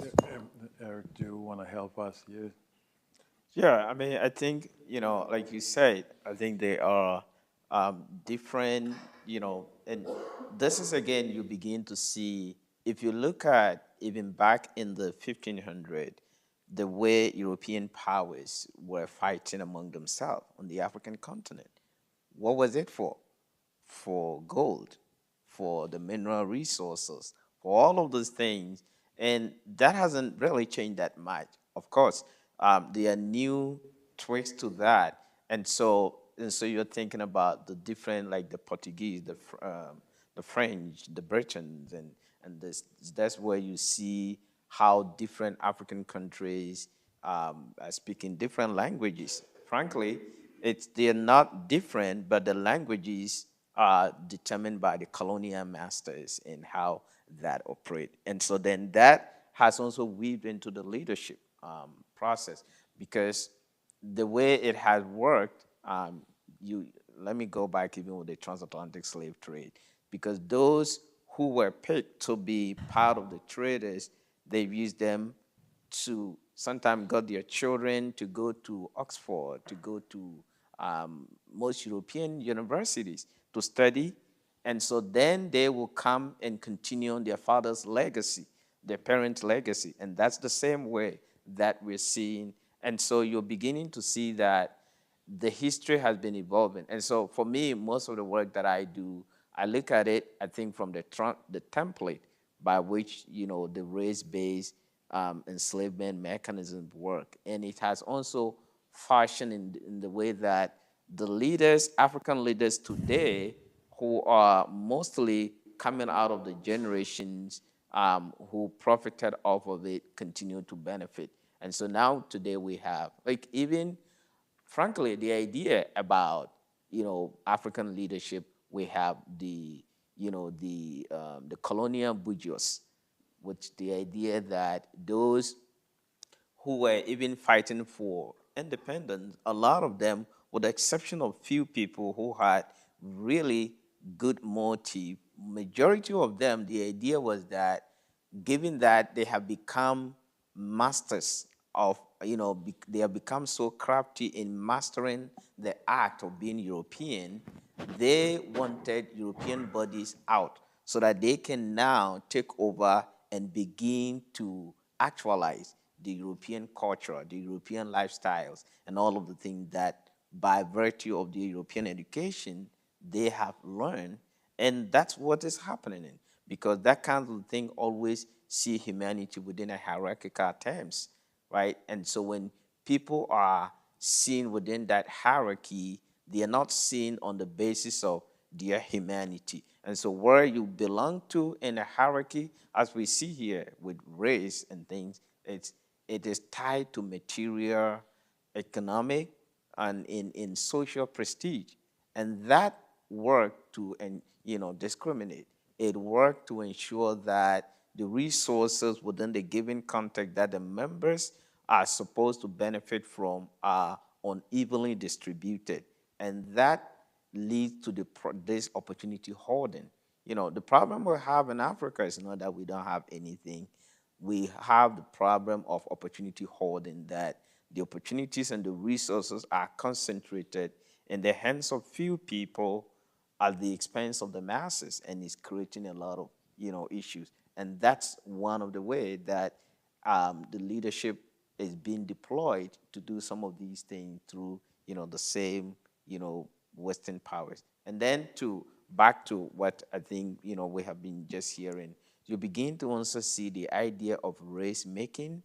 Eric, do you want to help us here? Yeah, I mean, I think, like you said, I think they are different, and this is, again, you begin to see, if you look at even back in the 1500s, the way European powers were fighting among themselves on the African continent. What was it for? For gold, for the mineral resources, for all of those things. And that hasn't really changed that much. Of course, there are new twists to that. And so you're thinking about the different, like the Portuguese, the French, the Britons, and that's where you see how different African countries are speaking different languages. Frankly, they're not different, but the languages are determined by the colonial masters and how that operate. And so then that has also weaved into the leadership process, because the way it has worked, let me go back even with the transatlantic slave trade, because those who were picked to be part of the traders, they've used them to sometimes got their children to go to Oxford, to go to most European universities to study. And so then they will come and continue on their father's legacy, their parents' legacy. And that's the same way that we're seeing. And so you're beginning to see that the history has been evolving. And so for me, most of the work that I do, I look at it, I think, from the template by which, the race-based enslavement mechanisms work. And it has also fashioned in the way that the leaders, African leaders today, who are mostly coming out of the generations who profited off of it, continue to benefit. And so now today we have, like, even, frankly, the idea about, African leadership, we have the colonial bourgeois, which the idea that those who were even fighting for independence, a lot of them, with the exception of few people who had really good motive, majority of them, the idea was that given that they have become masters of, they have become so crafty in mastering the act of being European, they wanted European bodies out so that they can now take over and begin to actualize the European culture, the European lifestyles, and all of the things that by virtue of the European education they have learned. And that's what is happening, because that kind of thing always see humanity within a hierarchical terms, right? And so when people are seen within that hierarchy, they are not seen on the basis of their humanity. And so where you belong to in a hierarchy, as we see here with race and things, it is tied to material, economic, and in social prestige. And that work to discriminate. It worked to ensure that the resources within the given context that the members are supposed to benefit from are unevenly distributed. And that leads to this opportunity hoarding. The problem we have in Africa is not that we don't have anything. We have the problem of opportunity hoarding, that the opportunities and the resources are concentrated in the hands of few people at the expense of the masses, and it's creating a lot of issues. And that's one of the ways that the leadership is being deployed to do some of these things through the same Western powers. And then back to what I think we have been just hearing, you begin to also see the idea of race making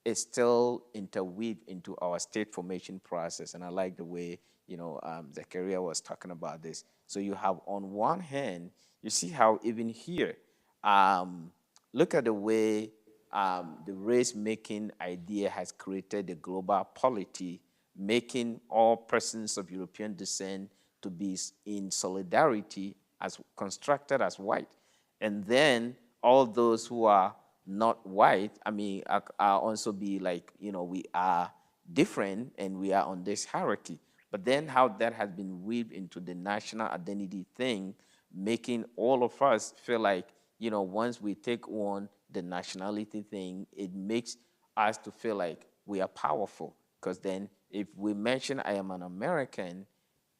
is still interweaved into our state formation process. And I like the way Zachariah was talking about this. So you have, on one hand, you see how even here, look at the way the race-making idea has created the global polity, making all persons of European descent to be in solidarity as constructed as white. And then all those who are not white, are also be like, we are different and we are on this hierarchy. But then how that has been weaved into the national identity thing, making all of us feel like, once we take on the nationality thing, it makes us to feel like we are powerful. Because then if we mention I am an American,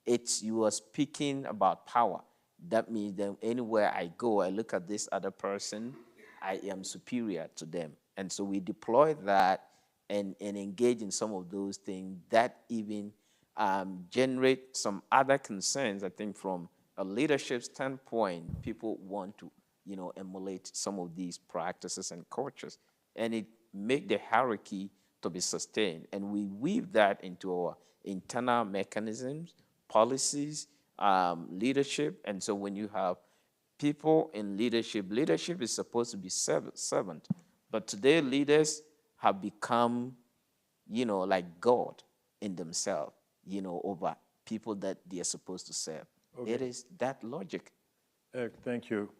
you are speaking about power. That means that anywhere I go, I look at this other person, I am superior to them. And so we deploy that and engage in some of those things that even generate some other concerns. I think from a leadership standpoint, people want to emulate some of these practices and cultures, and it make the hierarchy to be sustained. And we weave that into our internal mechanisms, policies, leadership. And so when you have people in leadership, leadership is supposed to be servant. But today leaders have become, like God in themselves, over people that they are supposed to serve. Okay. It is that logic. Thank you.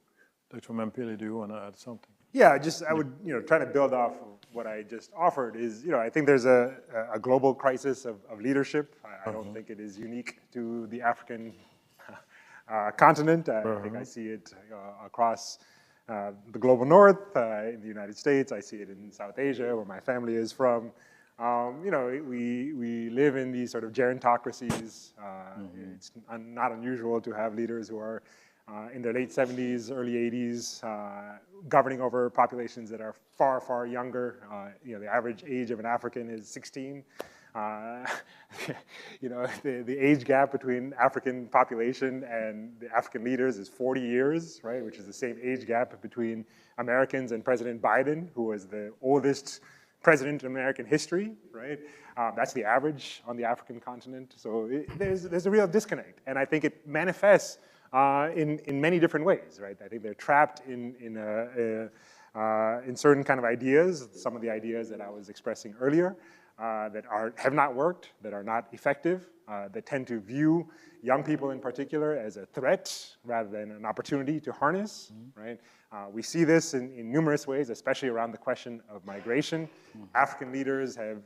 Dr. Mampili, do you want to add something? Yeah, I would, try to build off of what I just offered is, I think there's a global crisis of leadership. I don't think it is unique to the African continent. I think I see it across the global north, in the United States. I see it in South Asia, where my family is from. We live in these sort of gerontocracies. It's not unusual to have leaders who are in their late 70s, early 80s, governing over populations that are far, far younger. The average age of an African is 16. The age gap between African population and the African leaders is 40 years, right? Which is the same age gap between Americans and President Biden, who was the oldest president in American history, right? That's the average on the African continent. So there's a real disconnect, and I think it manifests in many different ways, right? I think they're trapped in certain kind of ideas, some of the ideas that I was expressing earlier, that have not worked, that are not effective, that tend to view young people in particular as a threat rather than an opportunity to harness, right? We see this in numerous ways, especially around the question of migration. African leaders have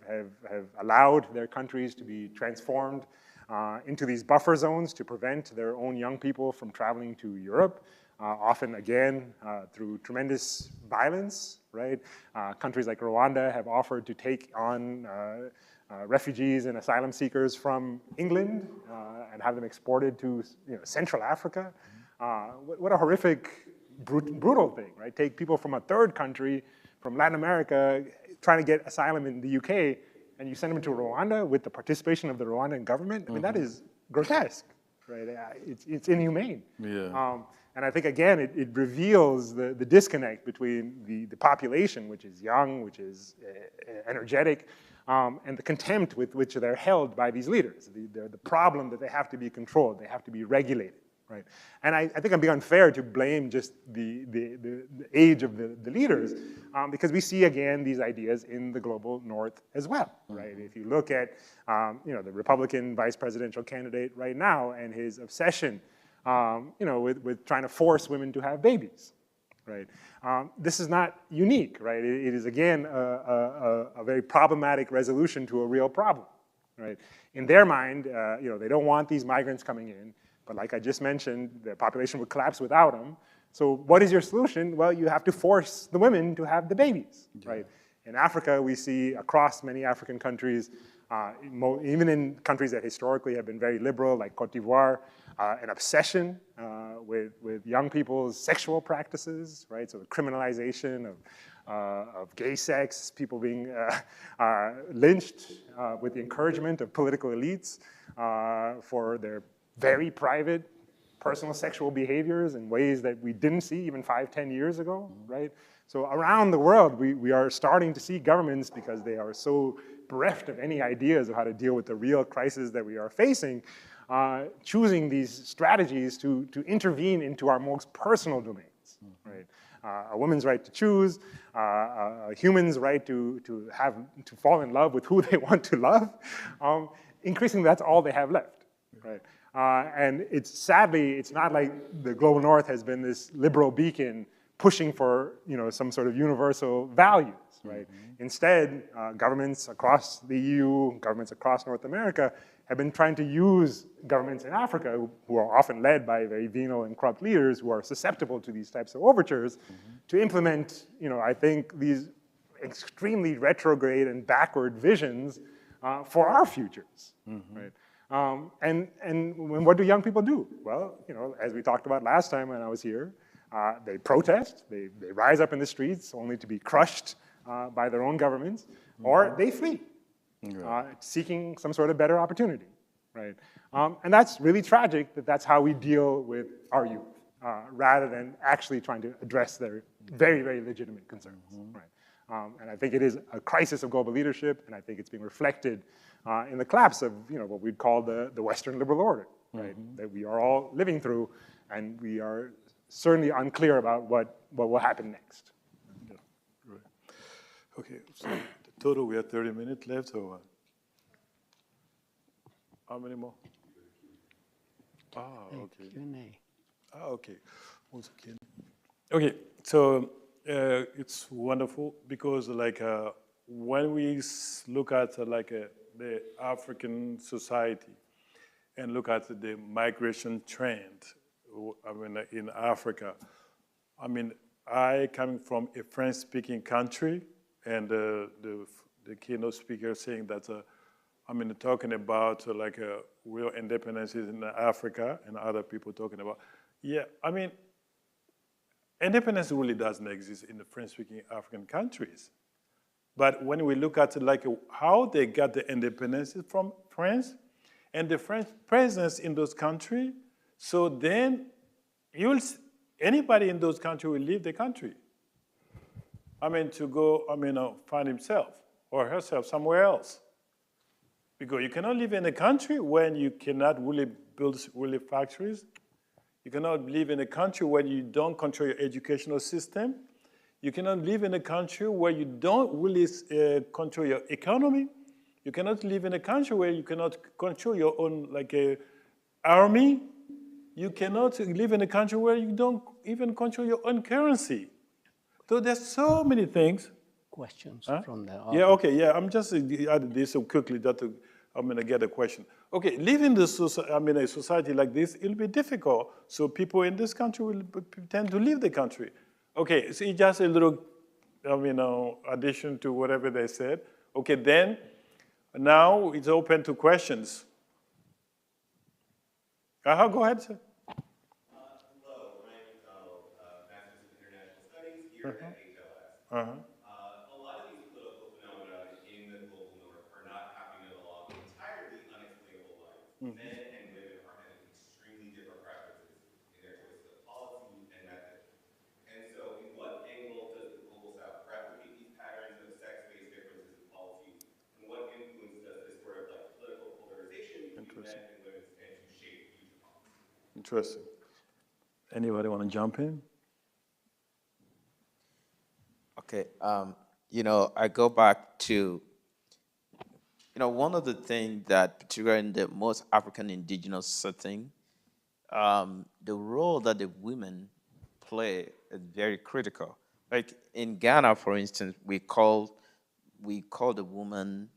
allowed their countries to be transformed into these buffer zones to prevent their own young people from traveling to Europe, often again through tremendous violence, right? Countries like Rwanda have offered to take on refugees and asylum seekers from England and have them exported to Central Africa. What a horrific, brutal thing, right? Take people from a third country, from Latin America, trying to get asylum in the UK, and you send them to Rwanda with the participation of the Rwandan government. I mean, that is grotesque, right? It's inhumane. Yeah. And I think, again, it reveals the disconnect between the population, which is young, which is energetic, and the contempt with which they're held by these leaders. The problem that they have to be controlled, they have to be regulated, right? And I think I'm being unfair to blame just the age of the leaders, because we see, again, these ideas in the global north as well, right? If you look at the Republican vice presidential candidate right now and his obsession with trying to force women to have babies, right? This is not unique, right? It is, again, a very problematic resolution to a real problem, right? In their mind, they don't want these migrants coming in, but like I just mentioned, the population would collapse without them. So what is your solution? Well, you have to force the women to have the babies, right? In Africa, we see across many African countries, even in countries that historically have been very liberal, like Cote d'Ivoire, an obsession with young people's sexual practices, right? So the criminalization of gay sex, people being lynched with the encouragement of political elites for their very private personal sexual behaviors in ways that we didn't see even 5, 10 years ago, right? So around the world, we are starting to see governments, because they are so bereft of any ideas of how to deal with the real crisis that we are facing, choosing these strategies to intervene into our most personal domains, right? A woman's right to choose, a human's right to fall in love with who they want to love. Increasingly, that's all they have left, right? And sadly, it's not like the global north has been this liberal beacon pushing for some sort of universal values, right? Instead, governments across the EU, governments across North America have been trying to use governments in Africa, who are often led by very venal and corrupt leaders who are susceptible to these types of overtures, to implement, I think, these extremely retrograde and backward visions for our futures, right? And what do young people do? Well, as we talked about last time when I was here, they protest, they rise up in the streets only to be crushed by their own governments, or they flee, seeking some sort of better opportunity, right? And that's really tragic that that's how we deal with our youth, rather than actually trying to address their very, very legitimate concerns, right? And I think it is a crisis of global leadership, and I think it's being reflected in the collapse of what we'd call the Western liberal order, right? That we are all living through, and we are certainly unclear about what will happen next. Yeah, right. Okay, so the total, we have 30 minutes left, or what? How many more? Okay. Q&A. Okay. Also Q&A. Okay, so it's wonderful because when we look at the African society and look at the migration trend, in Africa, I coming from a French-speaking country, and the keynote speaker saying that, talking about real independence in Africa, and other people talking about, independence really doesn't exist in the French-speaking African countries. But when we look at how they got the independence from France, and the French presence in those countries, so then anybody in those countries will leave the country. To go, find himself or herself somewhere else. Because you cannot live in a country when you cannot really build factories. You cannot live in a country where you don't control your educational system. You cannot live in a country where you don't really control your economy. You cannot live in a country where you cannot control your own army. You cannot live in a country where you don't even control your own currency. So there's so many things. Questions from the audience. Yeah, okay, yeah. I'm just adding this so quickly that I'm going to get a question. Okay, living a society like this, it'll be difficult. So people in this country will tend to leave the country. Okay, so it's just a little, addition to whatever they said. Okay, then, now it's open to questions. Go ahead, sir. Hello, Ryan McDonald, Master's of International Studies here at HLS. A lot of these political phenomena in the global north are not happening along entirely unexplainable lines. Men and women are having extremely different preferences in their choices of policy and method. And so, in what angle does the global south replicate these patterns of sex-based differences in policies, and what influence does this sort of political polarization between men and women tend to shape future policy? Interesting. Anybody want to jump in? Okay, I go back to, one of the things that, particularly in the most African indigenous setting, the role that the women play is very critical. Like in Ghana, for instance, we call the woman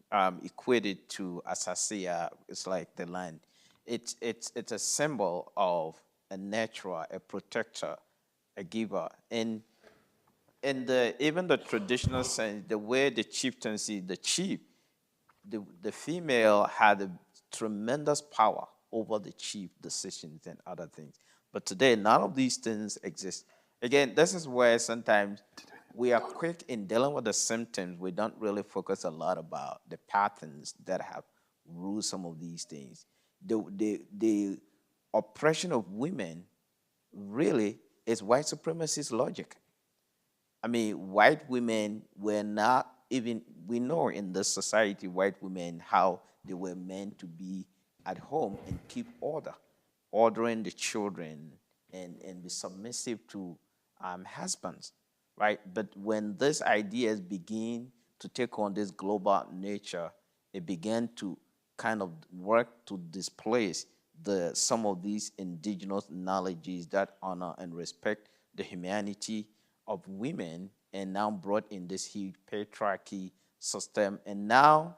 equated to Asasia. It's like the land. It's a symbol of a nurturer, a protector, a giver. And in even the traditional sense, the way the chieftaincy, the chief, the female had a tremendous power over the chief decisions and other things. But today, none of these things exist. Again, this is where sometimes we are quick in dealing with the symptoms. We don't really focus a lot about the patterns that have ruled some of these things. The oppression of women really is white supremacist logic. I mean, white women were not even, we know in this society, white women, how they were meant to be at home and keep order, ordering the children and be submissive to husbands, right? But when these ideas begin to take on this global nature, it began to kind of work to displace some of these indigenous knowledges that honor and respect the humanity of women, and now brought in this huge patriarchy system. And now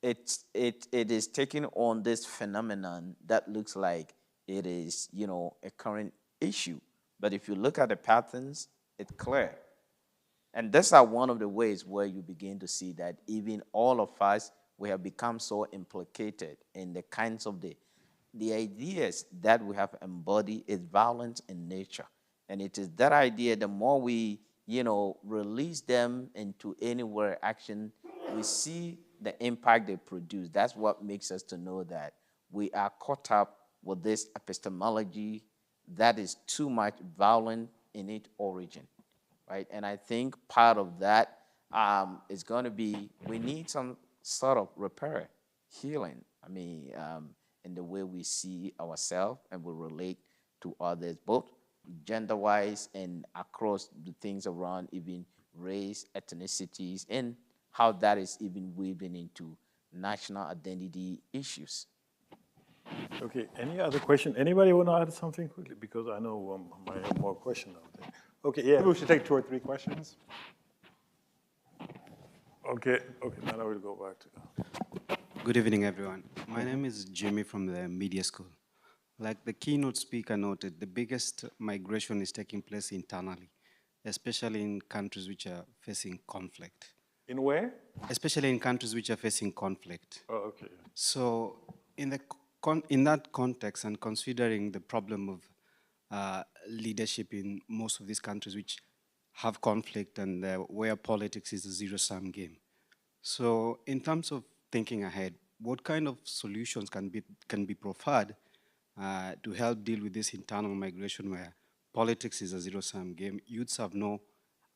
it is taking on this phenomenon that looks like it is, a current issue. But if you look at the patterns, it's clear. And these are one of the ways where you begin to see that even all of us, we have become so implicated in the kinds of the ideas that we have embodied is violent in nature. And it is that idea, the more we, release them into anywhere action, we see the impact they produce. That's what makes us to know that we are caught up with this epistemology that is too much violent in its origin, right? And I think part of that is going to be, we need some sort of repair, healing. I mean, in the way we see ourselves and we relate to others, both gender-wise and across the things around even race, ethnicities, and how that is even weaving into national identity issues. Okay, any other question? Anybody want to add something quickly? Because I know I have more questions out there. Okay, yeah. Maybe we should take 2 or 3 questions. Okay, now I will go back to Good evening, everyone. My name is Jimmy from the media school. Like the keynote speaker noted, the biggest migration is taking place internally, especially in countries which are facing conflict. In where? Especially in countries which are facing conflict. Oh, okay. So in that context, and considering the problem of leadership in most of these countries which have conflict and where politics is a zero-sum game. So in terms of thinking ahead, what kind of solutions can be proffered to help deal with this internal migration where politics is a zero-sum game? Youths have no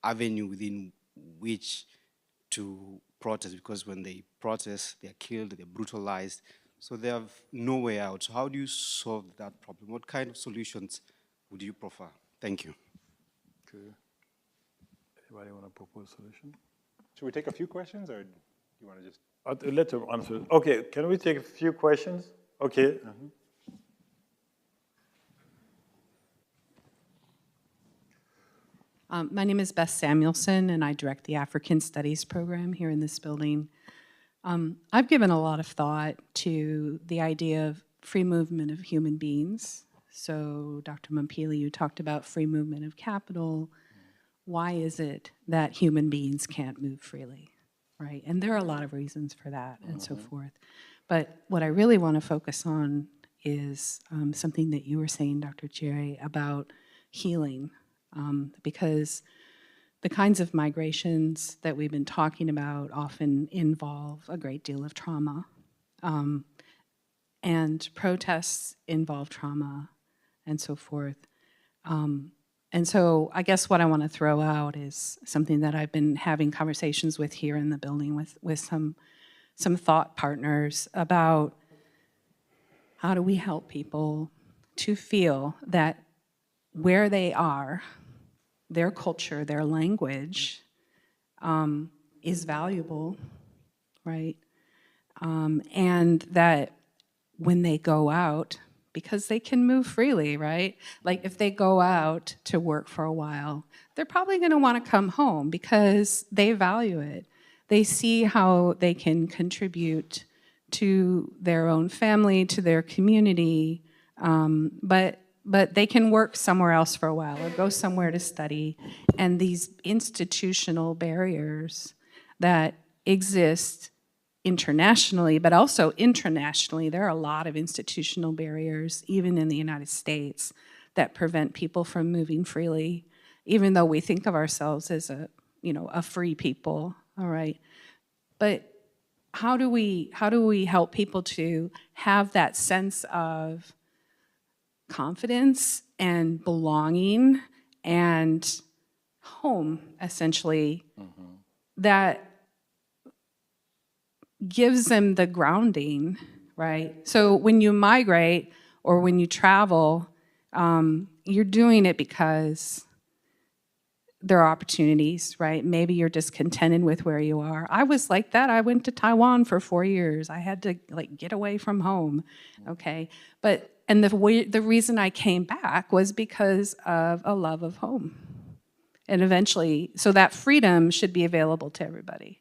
avenue within which to protest, because when they protest, they're killed, they're brutalized, so they have no way out. So how do you solve that problem? What kind of solutions would you prefer? Thank you. Okay. Anybody want to propose a solution? Should we take a few questions, or do you want to just? I'll let them answer. Okay, can we take a few questions? Okay. My name is Beth Samuelson, and I direct the African Studies program here in this building. I've given a lot of thought to the idea of free movement of human beings. So, Dr. Mampili, you talked about free movement of capital. Why is it that human beings can't move freely, right? And there are a lot of reasons for that and so forth. But what I really want to focus on is something that you were saying, Dr. Jerry, about healing. Because the kinds of migrations that we've been talking about often involve a great deal of trauma. And protests involve trauma and so forth. And so I guess what I want to throw out is something that I've been having conversations with here in the building with some thought partners about how do we help people to feel that where they are, their culture, their language is valuable, right? And that when they go out, because they can move freely, right? Like if they go out to work for a while, they're probably gonna wanna come home because they value it. They see how they can contribute to their own family, to their community, but but they can work somewhere else for a while or go somewhere to study. And these institutional barriers that exist internationally, but also internationally, there are a lot of institutional barriers, even in the United States, that prevent people from moving freely, even though we think of ourselves as a free people, all right? But how do we help people to have that sense of confidence and belonging and home, essentially, that gives them the grounding, right? So when you migrate or when you travel, you're doing it because there are opportunities, right? Maybe you're discontented with where you are. I was like that. I went to Taiwan for 4 years. I had to get away from home, okay? And the reason I came back was because of a love of home. And eventually, so that freedom should be available to everybody.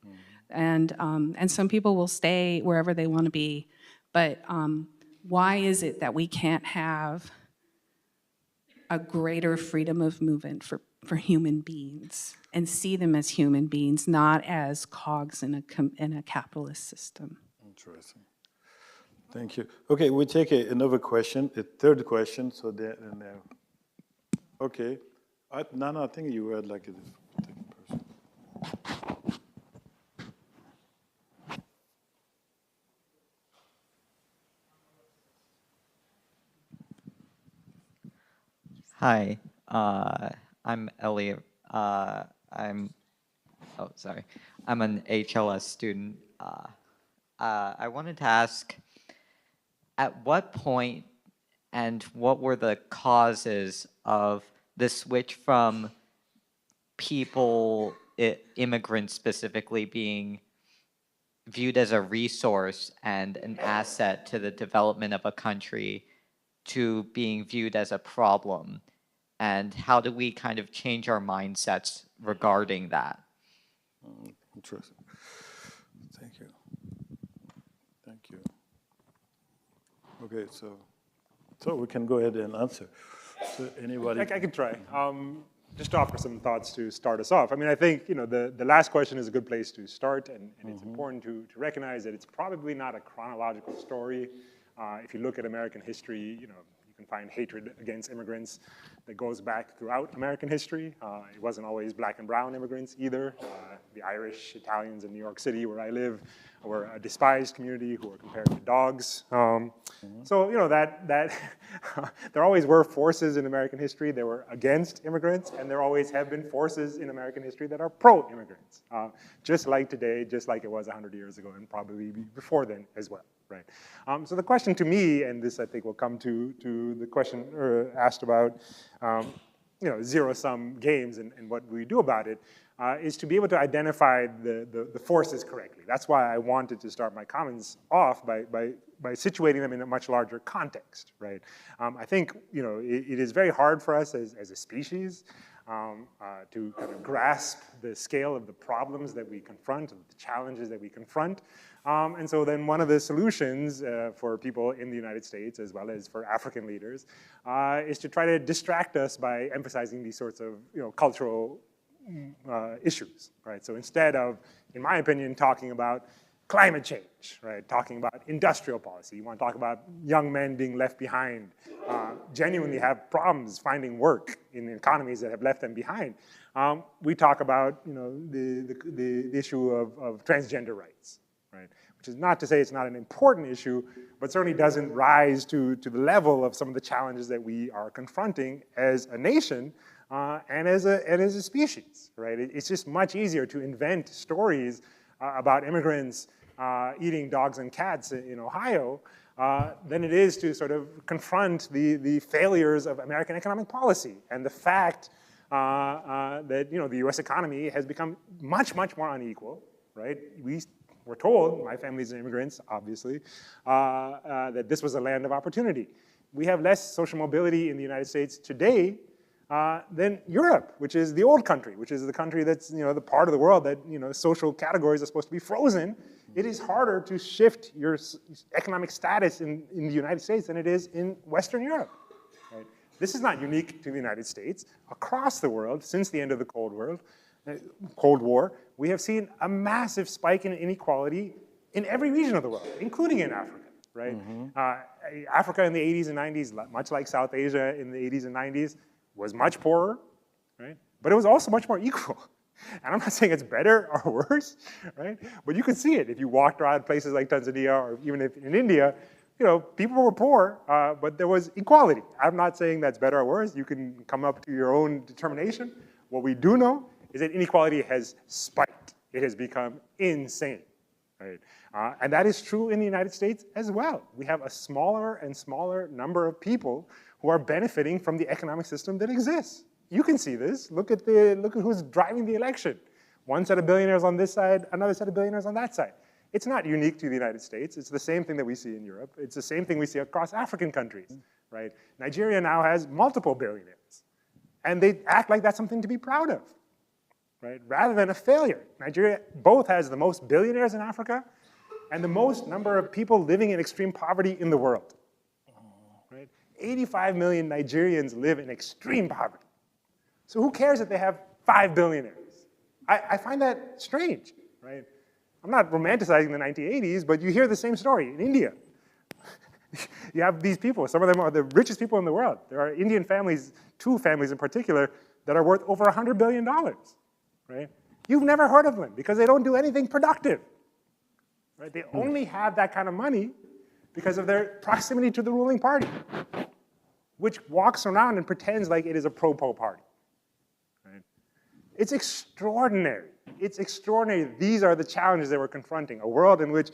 And some people will stay wherever they want to be. But why is it that we can't have a greater freedom of movement for human beings and see them as human beings, not as cogs in a capitalist system? Interesting. Thank you. Okay, we'll take another question, a third question. So there and there. Okay. Nana, I think you were like a second person. Hi, I'm Elliot. I'm an HLS student. I wanted to ask, at what point and what were the causes of the switch from people, immigrants specifically, being viewed as a resource and an asset to the development of a country to being viewed as a problem? And how do we kind of change our mindsets regarding that? Interesting. Thank you. Thank you. Okay, so we can go ahead and answer. So anybody? I can try. Just to offer some thoughts to start us off. I mean, I think the last question is a good place to start, and it's important to recognize that it's probably not a chronological story. If you look at American history, you can find hatred against immigrants that goes back throughout American history. It wasn't always black and brown immigrants either. The Irish, Italians in New York City, where I live, were a despised community who were compared to dogs. So that there always were forces in American history that were against immigrants, and there always have been forces in American history that are pro-immigrants, just like today, just like it was 100 years ago, and probably before then as well. Right. So the question to me, and this I think will come to the question asked about, zero-sum games and what we do about it, is to be able to identify the forces correctly. That's why I wanted to start my comments off by situating them in a much larger context, right? I think it is very hard for us as a species to kind of grasp the scale of the problems that we confront, of the challenges that we confront. And so then one of the solutions for people in the United States, as well as for African leaders, is to try to distract us by emphasizing these sorts of cultural issues, right? So instead of, in my opinion, talking about climate change, right? Talking about industrial policy. You want to talk about young men being left behind, genuinely have problems finding work in economies that have left them behind. We talk about the issue of transgender rights, right? Which is not to say it's not an important issue, but certainly doesn't rise to the level of some of the challenges that we are confronting as a nation and as a species, right? It's just much easier to invent stories about immigrants eating dogs and cats in Ohio than it is to sort of confront the failures of American economic policy and the fact that the U.S. economy has become much, much more unequal, right? We're told, my family's immigrants, obviously, that this was a land of opportunity. We have less social mobility in the United States today than Europe, which is the old country, which is the country that's the part of the world that social categories are supposed to be frozen. It is harder to shift your economic status in the United States than it is in Western Europe. Right? This is not unique to the United States. Across the world, since the end of the Cold War, we have seen a massive spike in inequality in every region of the world, including in Africa, right? Africa in the 80s and 90s, much like South Asia in the 80s and 90s, was much poorer, right? But it was also much more equal. And I'm not saying it's better or worse, right? But you can see it if you walked around places like Tanzania or even if in India, you know, people were poor, but there was equality. I'm not saying that's better or worse. You can come up to your own determination. What we do know is that inequality has spiked. It has become insane, right? And that is true in the United States as well. We have a smaller and smaller number of people who are benefiting from the economic system that exists. You can see this. Look at who's driving the election. One set of billionaires on this side, another set of billionaires on that side. It's not unique to the United States. It's the same thing that we see in Europe. It's the same thing we see across African countries, right? Nigeria now has multiple billionaires. And they act like that's something to be proud of, right? Rather than a failure. Nigeria both has the most billionaires in Africa and the most number of people living in extreme poverty in the world, right? 85 million Nigerians live in extreme poverty. So who cares if they have 5 billionaires? I find that strange, right? I'm not romanticizing the 1980s, but you hear the same story in India. You have these people, some of them are the richest people in the world. There are Indian families, 2 families in particular, that are worth over $100 billion, right? You've never heard of them because they don't do anything productive, right? They only have that kind of money because of their proximity to the ruling party, which walks around and pretends like it is a pro-po party. It's extraordinary. It's extraordinary. These are the challenges that we're confronting, a world in which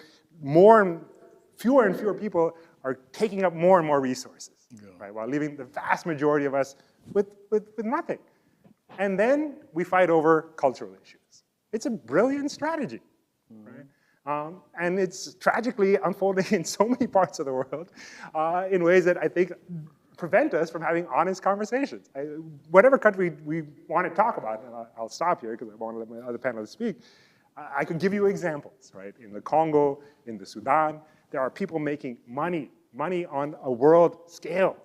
fewer and fewer people are taking up more and more resources, right, while leaving the vast majority of us with nothing. And then we fight over cultural issues. It's a brilliant strategy, right? And it's tragically unfolding in so many parts of the world in ways that I think prevent us from having honest conversations. Whatever country we want to talk about, and I'll stop here because I want to let my other panelists speak, I could give you examples, right? In the Congo, in the Sudan, there are people making money on a world scale,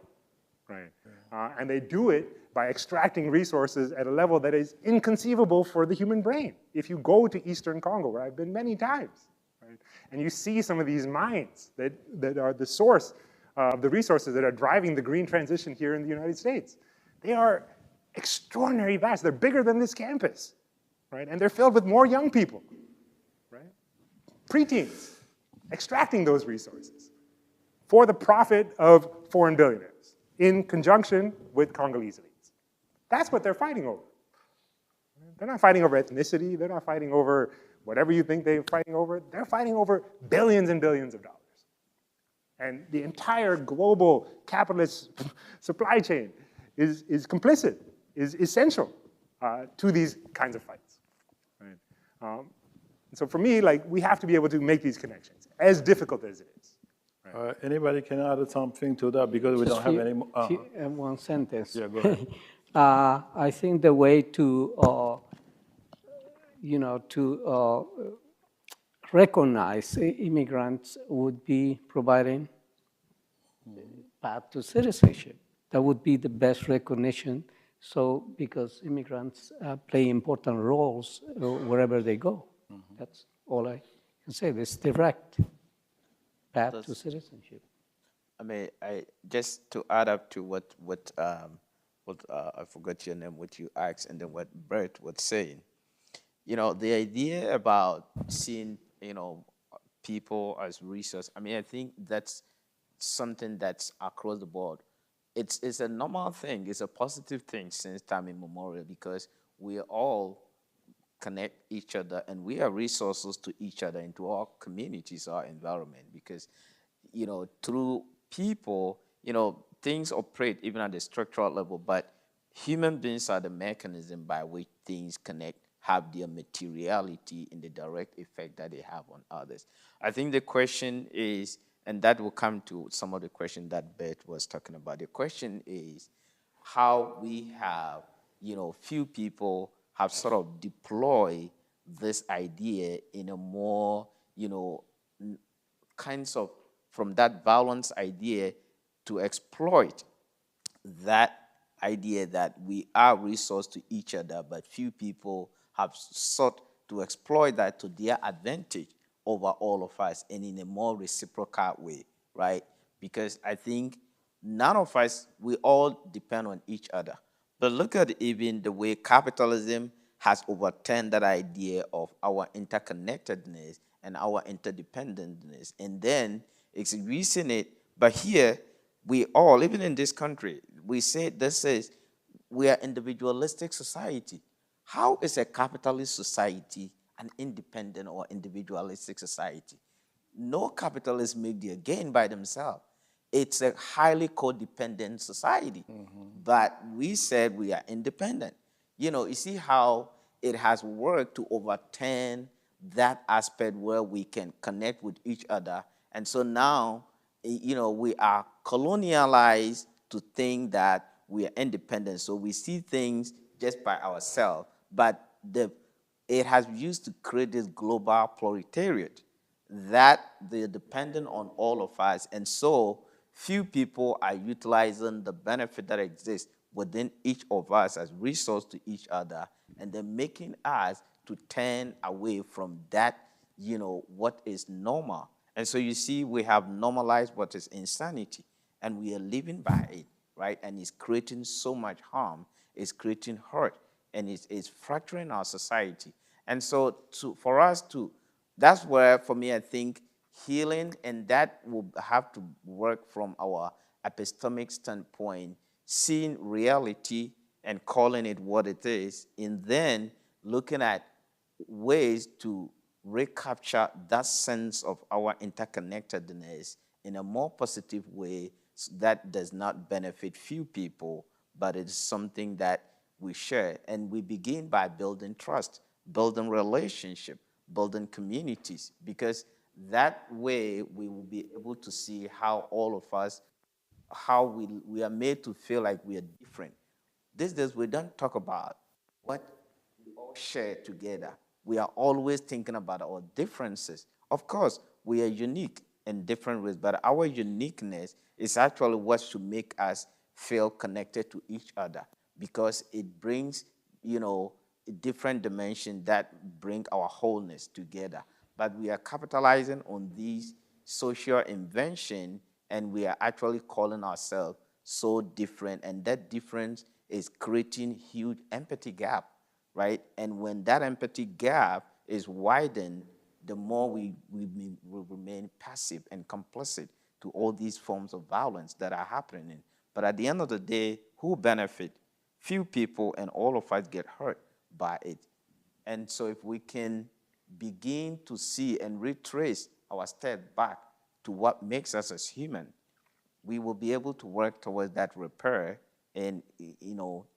right? And they do it by extracting resources at a level that is inconceivable for the human brain. If you go to Eastern Congo, where I've been many times, right, and you see some of these mines that are the source of the resources that are driving the green transition here in the United States. They are extraordinarily vast. They're bigger than this campus, right? And they're filled with more young people, right? Preteens, extracting those resources for the profit of foreign billionaires in conjunction with Congolese elites. That's what they're fighting over. They're not fighting over ethnicity. They're not fighting over whatever you think they're fighting over. They're fighting over billions and billions of dollars. And the entire global capitalist supply chain is complicit, is essential to these kinds of fights. Right? And so for me, like, we have to be able to make these connections, as difficult as it is. Right? Anybody can add something to that because we don't have any more. One sentence. Yeah, go ahead. I think the way to, recognize immigrants would be providing path to citizenship. That would be the best recognition. So, because immigrants play important roles wherever they go. That's all I can say. This direct path to citizenship. I mean, just to add up to what I forgot your name, what you asked, and then what Bert was saying. You know, the idea about seeing, people as resource. I mean, I think that's something that's across the board. It's a normal thing. It's a positive thing since time immemorial because we all connect each other and we are resources to each other into our communities, our environment. Because, through people, things operate even at the structural level, but human beings are the mechanism by which things connect, have their materiality in the direct effect that they have on others. I think the question is, and that will come to some of the questions that Bert was talking about. The question is how we have, few people have sort of deployed this idea in a more, kinds of, from that violence idea to exploit that idea that we are resource to each other, but few people have sought to exploit that to their advantage over all of us and in a more reciprocal way, right? Because I think none of us, we all depend on each other. But look at even the way capitalism has overturned that idea of our interconnectedness and our interdependentness. And then it's using it, but here we all, even in this country, we say this is, we are individualistic society. How is a capitalist society an independent or individualistic society? No capitalists make their gain by themselves. It's a highly codependent society. But we said we are independent. You see how it has worked to overturn that aspect where we can connect with each other. And so now, we are colonialized to think that we are independent. So we see things just by ourselves. But it has used to create this global proletariat that they're dependent on all of us. And so few people are utilizing the benefit that exists within each of us as resource to each other, and then making us to turn away from that, what is normal. And so you see, we have normalized what is insanity, and we are living by it, right? And it's creating so much harm, it's creating hurt, and it's fracturing our society. And so for us to, that's where, for me, I think healing, and that will have to work from our epistemic standpoint, seeing reality and calling it what it is, and then looking at ways to recapture that sense of our interconnectedness in a more positive way that does not benefit few people, but it's something that we share. And we begin by building trust, building relationship, building communities, because that way we will be able to see how all of us, how we are made to feel like we are different. These days we don't talk about what we all share together. We are always thinking about our differences. Of course, we are unique in different ways, but our uniqueness is actually what should make us feel connected to each other, because it brings, a different dimension that bring our wholeness together. But we are capitalizing on these social invention, and we are actually calling ourselves so different, and that difference is creating huge empathy gap, right? And when that empathy gap is widened, the more we remain passive and complicit to all these forms of violence that are happening. But at the end of the day, who benefit? Few people, and all of us get hurt by it. And so if we can begin to see and retrace our step back to what makes us as human, we will be able to work towards that repair and,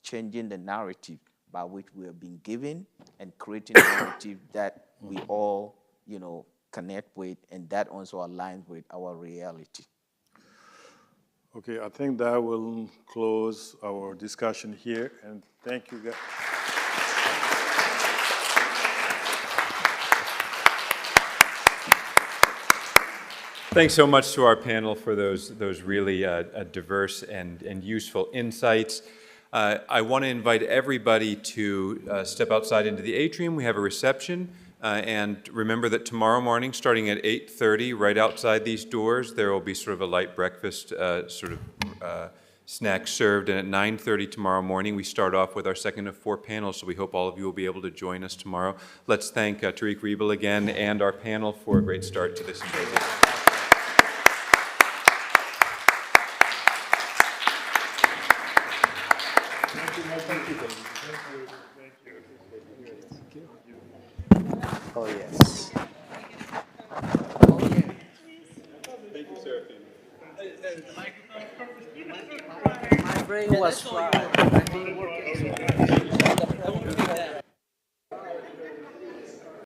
changing the narrative by which we have been given, and creating a narrative that we all, connect with, and that also aligns with our reality. Okay, I think that will close our discussion here, and thank you guys. Thanks so much to our panel for those really diverse and useful insights. I want to invite everybody to step outside into the atrium. We have a reception. And remember that tomorrow morning, starting at 8:30, right outside these doors, there will be sort of a light breakfast snack served. And at 9:30 tomorrow morning, we start off with our second of 4 panels. So we hope all of you will be able to join us tomorrow. Let's thank Tariq Riebel again and our panel for a great start to this symposium. Oh, yes. My brain was fried. I've been working so much.